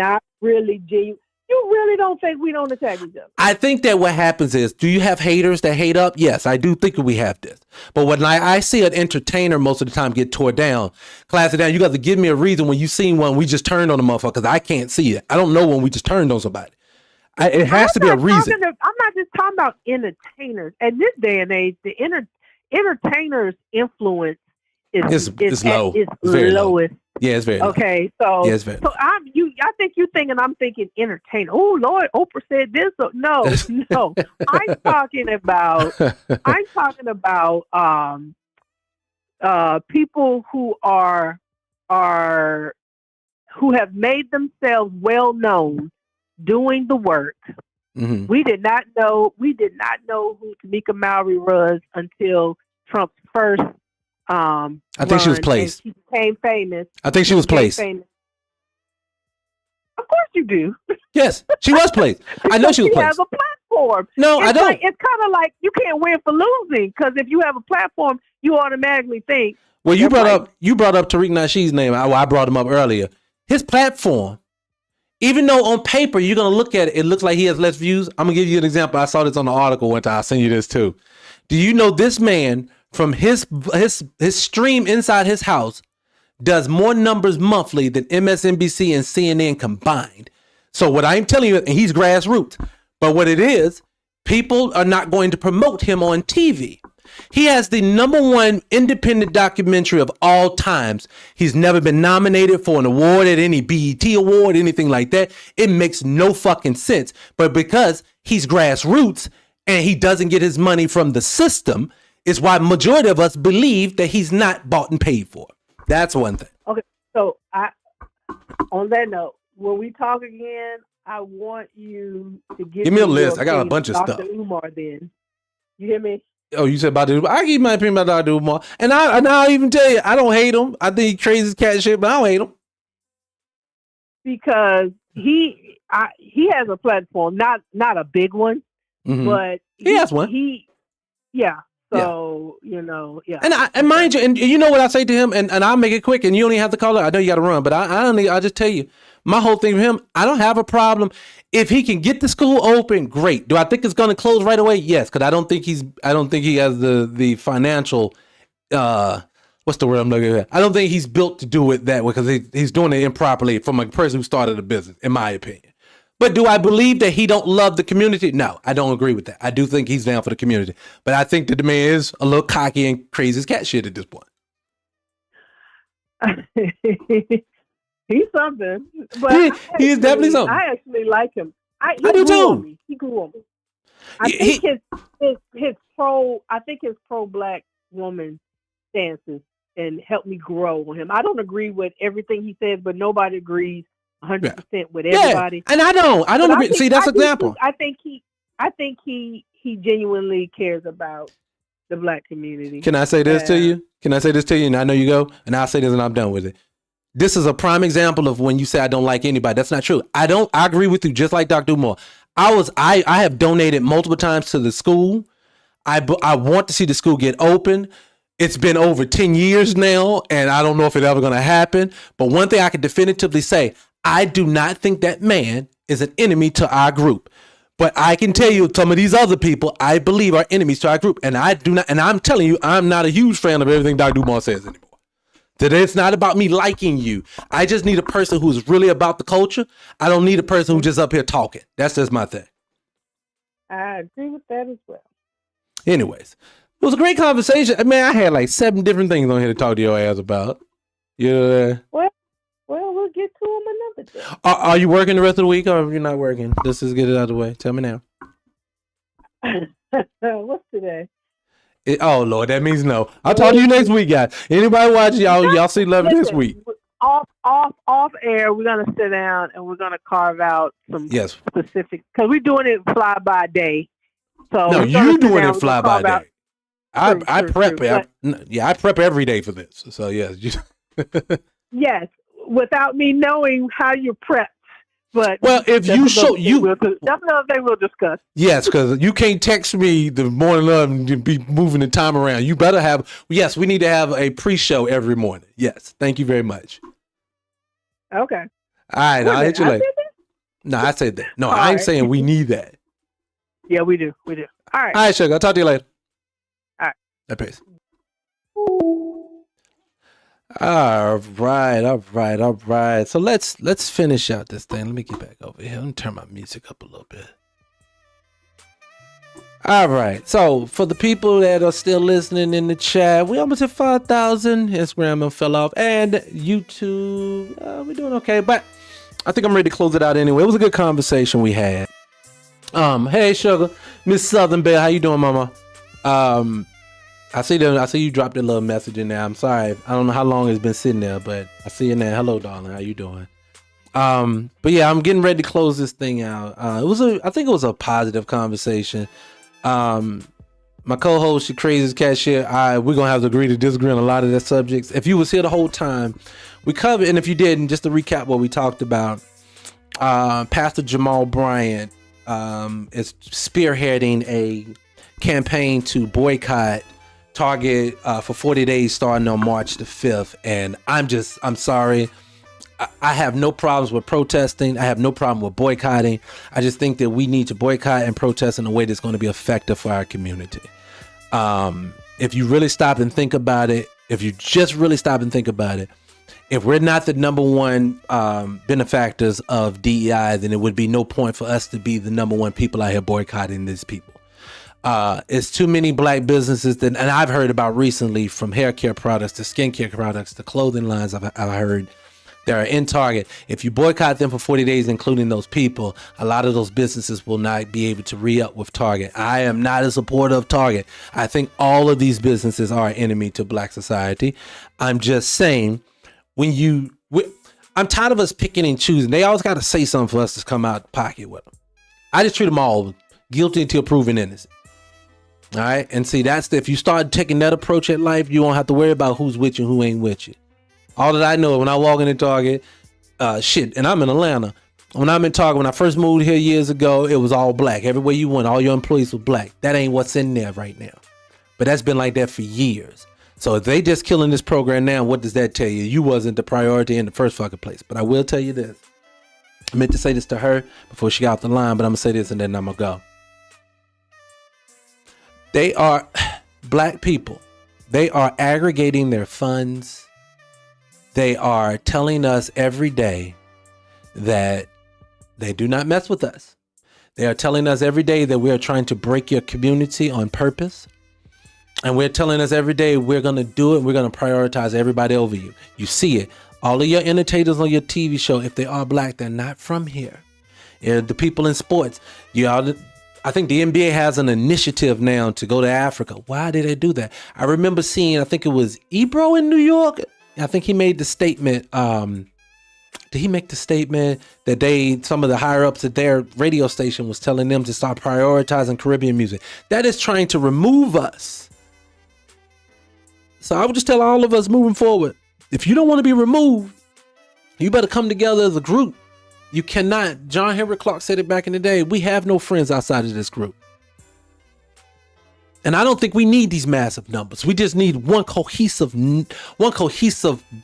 You really don't think we don't attack each other? I think that what happens is, do you have haters that hate up? Yes, I do think we have this. But when I see an entertainer most of the time get tore down, class it down, you got to give me a reason when you seen one, we just turned on a motherfucker, because I can't see it. I don't know when we just turned on somebody. It has to be a reason. I'm not just talking about entertainers. At this day and age, the entertainers' influence is low. It's lowest. Yeah, it's very low. Okay, so yeah, it's very low. I think you thinking I'm thinking entertainer. Oh Lord, Oprah said this. No. I'm talking about people who have made themselves well known doing the work. Mm-hmm. We did not know who Tamika Mallory was until Trump's first I think she was placed. She became famous. I think she was placed. Famous. Of course you do. Yes, she was placed. I know she was placed. She has a platform. No, I don't. It's kind of like you can't win for losing, because if you have a platform, you automatically think. Well, you brought up Tariq Nasheed's name. I brought him up earlier. His platform, even though on paper you're gonna look at it, it looks like he has less views. I'm gonna give you an example. I saw this on the article one time. I'll send you this too. Do you know this man, from his stream inside his house, does more numbers monthly than MSNBC and CNN combined? So what I'm telling you, and he's grassroots, but what it is, people are not going to promote him on TV. He has the #1 independent documentary of all times. He's never been nominated for an award at any BET award, anything like that. It makes no fucking sense. But because he's grassroots and he doesn't get his money from the system, is why majority of us believe that he's not bought and paid for. That's one thing. Okay, so on that note, when we talk again, I want you to give me a list. I got a bunch of Dr. stuff. Umar, then. You hear me? Oh, you said about the I give you my opinion about Dr. Umar. And I'll even tell you, I don't hate him. I think he crazy as cat shit, but I don't hate him. Because he has a platform, not a big one, Mhm. but He has one. Yeah. So yeah. And mind you, and you know what I say to him, and I'll make it quick, and you don't even have to call it. I know you got to run, but I'll just tell you, my whole thing with him, I don't have a problem if he can get the school open. Great. Do I think it's going to close right away? Yes, because I don't think he has the financial. What's the word I'm looking at? I don't think he's built to do it that way because he's doing it improperly from a person who started a business, in my opinion. But do I believe that he don't love the community? No, I don't agree with that. I do think he's down for the community. But I think that the man is a little cocky and crazy as cat shit at this point. He's something. But he is definitely something. I actually like him. I do too. He grew on me. I think his pro-black woman stances and helped me grow on him. I don't agree with everything he says, but nobody agrees 100% with everybody. And I don't agree. See, that's an example. I think he genuinely cares about the black community. Can I say this to you? And I know you go, and I'll say this and I'm done with it. This is a prime example of when you say I don't like anybody. That's not true. I agree with you, just like Dr. Umar. I have donated multiple times to the school. I want to see the school get open. It's been over 10 years now, and I don't know if it's ever going to happen. But one thing I can definitively say, I do not think that man is an enemy to our group. But I can tell you some of these other people I believe are enemies to our group. And I do not, and I'm telling you, I'm not a huge fan of everything Dr. Umar says anymore. That it's not about me liking you. I just need a person who's really about the culture. I don't need a person who's just up here talking. That's just my thing. I agree with that as well. Anyways, it was a great conversation. Man, I had like 7 different things on here to talk to your ass about. Yeah. Well, we'll get to them another day. Are you working the rest of the week, or are you not working? Let's just get it out of the way. Tell me now. What's today? Oh Lord, that means no. I'll talk to you next week, guys. Anybody watch y'all see love this week. Off air, we're gonna sit down and we're gonna carve out some specific, because we're doing it fly by day. So no, you doing it fly by day. I prep. I prep every day for this. So yes. Yes, without me knowing how you prep. But if you show that's another thing we'll discuss. Yes, because you can't text me the morning of and be moving the time around. You better have. Yes, we need to have a pre-show every morning. Yes, thank you very much. Okay. All right, I'll hit you later. No, I said that. No, I ain't saying we need that. Yeah, we do. All right. All right, sugar. I'll talk to you later. All right. That pace. All right. So let's finish out this thing. Let me get back over here. Let me turn my music up a little bit. All right. So for the people that are still listening in the chat, we almost hit 5,000. Instagram fell off, and YouTube, we're doing okay. But I think I'm ready to close it out anyway. It was a good conversation we had. Hey sugar, Miss Southern Belle, how you doing, mama? I see you dropped a little message in there. I'm sorry. I don't know how long it's been sitting there, but I see you in there. Hello, darling. How you doing? But yeah, I'm getting ready to close this thing out. I think it was a positive conversation. My co-host, she crazy as cat shit. We're gonna have to agree to disagree on a lot of the subjects. If you was here the whole time, we covered, and if you didn't, just to recap what we talked about, Pastor Jamal Bryant is spearheading a campaign to boycott Target for 40 days starting on March the 5th. And I'm sorry. I have no problems with protesting. I have no problem with boycotting. I just think that we need to boycott and protest in a way that's going to be effective for our community. If you really stop and think about it, if we're not the number one benefactors of DEI, then it would be no point for us to be the number one people out here boycotting these people. It's too many black businesses and I've heard about recently, from hair care products to skincare products to clothing lines, I've heard that are in Target. If you boycott them for 40 days, including those people, a lot of those businesses will not be able to re-up with Target. I am not a supporter of Target. I think all of these businesses are an enemy to black society. I'm just saying, I'm tired of us picking and choosing. They always got to say something for us to come out of pocket with them. I just treat them all guilty until proven innocent. All right. And see, if you start taking that approach at life, you won't have to worry about who's with you and who ain't with you. All that I know when I walk into Target, and I'm in Atlanta, When I first moved here years ago, it was all black. Everywhere you went, all your employees were black. That ain't what's in there right now. But that's been like that for years. So if they just killing this program now, what does that tell you? You wasn't the priority in the first fucking place. But I will tell you this. I meant to say this to her before she got off the line, but I'm going to say this and then I'm going to go. They are black people. They are aggregating their funds. They are telling us every day that they do not mess with us. They are telling us every day that we are trying to break your community on purpose. And we're telling us every day we're going to do it. We're going to prioritize everybody over you. You see it. All of your entertainers on your TV show, if they are black, they're not from here. The people in sports, I think the NBA has an initiative now to go to Africa. Why did they do that? I remember seeing, I think it was Ebro in New York. I think he made the statement. Did he make the statement that some of the higher ups at their radio station was telling them to start prioritizing Caribbean music? That is trying to remove us. So I would just tell all of us moving forward, if you don't want to be removed, you better come together as a group. You cannot. John Henry Clark said it back in the day. We have no friends outside of this group. And I don't think we need these massive numbers. We just need one cohesive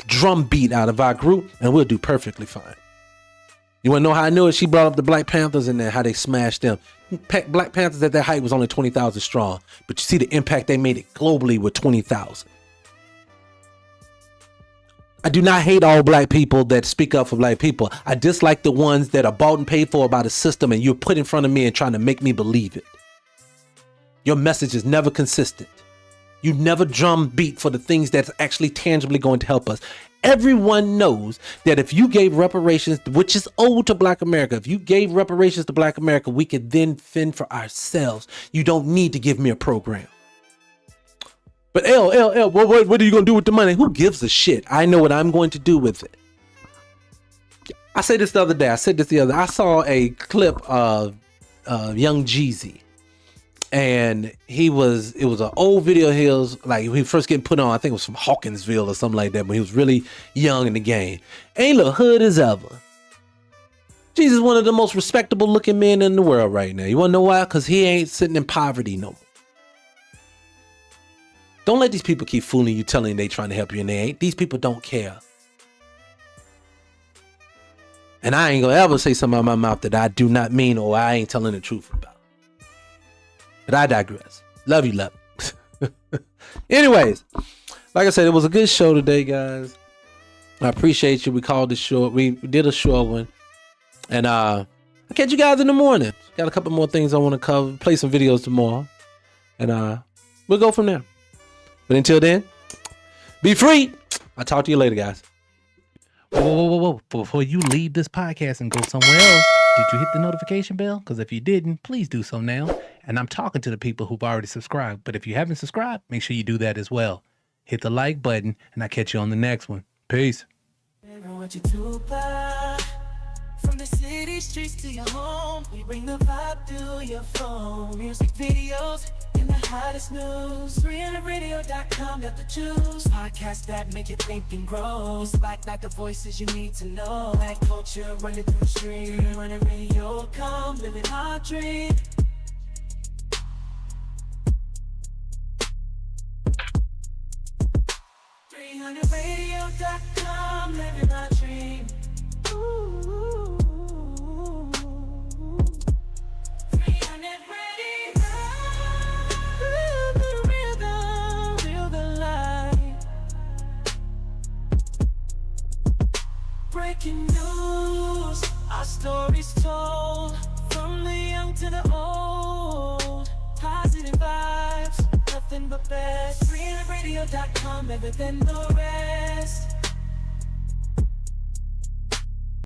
drum beat out of our group, and we'll do perfectly fine. You want to know how I knew it? She brought up the Black Panthers and then how they smashed them. Black Panthers at their height was only 20,000 strong, but you see the impact they made it globally with 20,000. I do not hate all black people that speak up for black people. I dislike the ones that are bought and paid for by the system and you're put in front of me and trying to make me believe it. Your message is never consistent. You never drum beat for the things that's actually tangibly going to help us. Everyone knows that if you gave reparations, which is owed to Black America, if you gave reparations to Black America, we could then fend for ourselves. You don't need to give me a program. But what are you going to do with the money? Who gives a shit? I know what I'm going to do with it. I said this the other day. I saw a clip of Young Jeezy. And it was an old video he was like, he first getting put on, I think it was from Hawkinsville or something like that, but he was really young in the game. Ain't look hood as ever. Jeezy is one of the most respectable looking men in the world right now. You want to know why? Because he ain't sitting in poverty no more. Don't let these people keep fooling you, telling you they trying to help you and they ain't. These people don't care. And I ain't gonna ever say something out of my mouth that I do not mean or I ain't telling the truth about. But I digress. Love you, love. Anyways, like I said, it was a good show today, guys. I appreciate you. We called it short. We did a short one. And I'll catch you guys in the morning. Got a couple more things I want to cover. Play some videos tomorrow. And we'll go from there. But until then, be free. I'll talk to you later, guys. Whoa. Before you leave this podcast and go somewhere else, did you hit the notification bell? Because if you didn't, please do so now. And I'm talking to the people who've already subscribed. But if you haven't subscribed, make sure you do that as well. Hit the like button, and I'll catch you on the next one. Peace. From the city streets to your home, we bring the vibe to your phone. Music videos and the hottest news. 300radio.com, got to choose. Podcasts that make you think and grow. Spotlight like the voices you need to know. Black culture running through the street. 300 Radio, come living our dream. Radio.com, living our dream. Ooh. 300 Radio. Feel the rhythm, feel the light. Breaking news, our stories told. From the young to the old. Positive vibes, nothing but best. 300radio.com, better than the rest.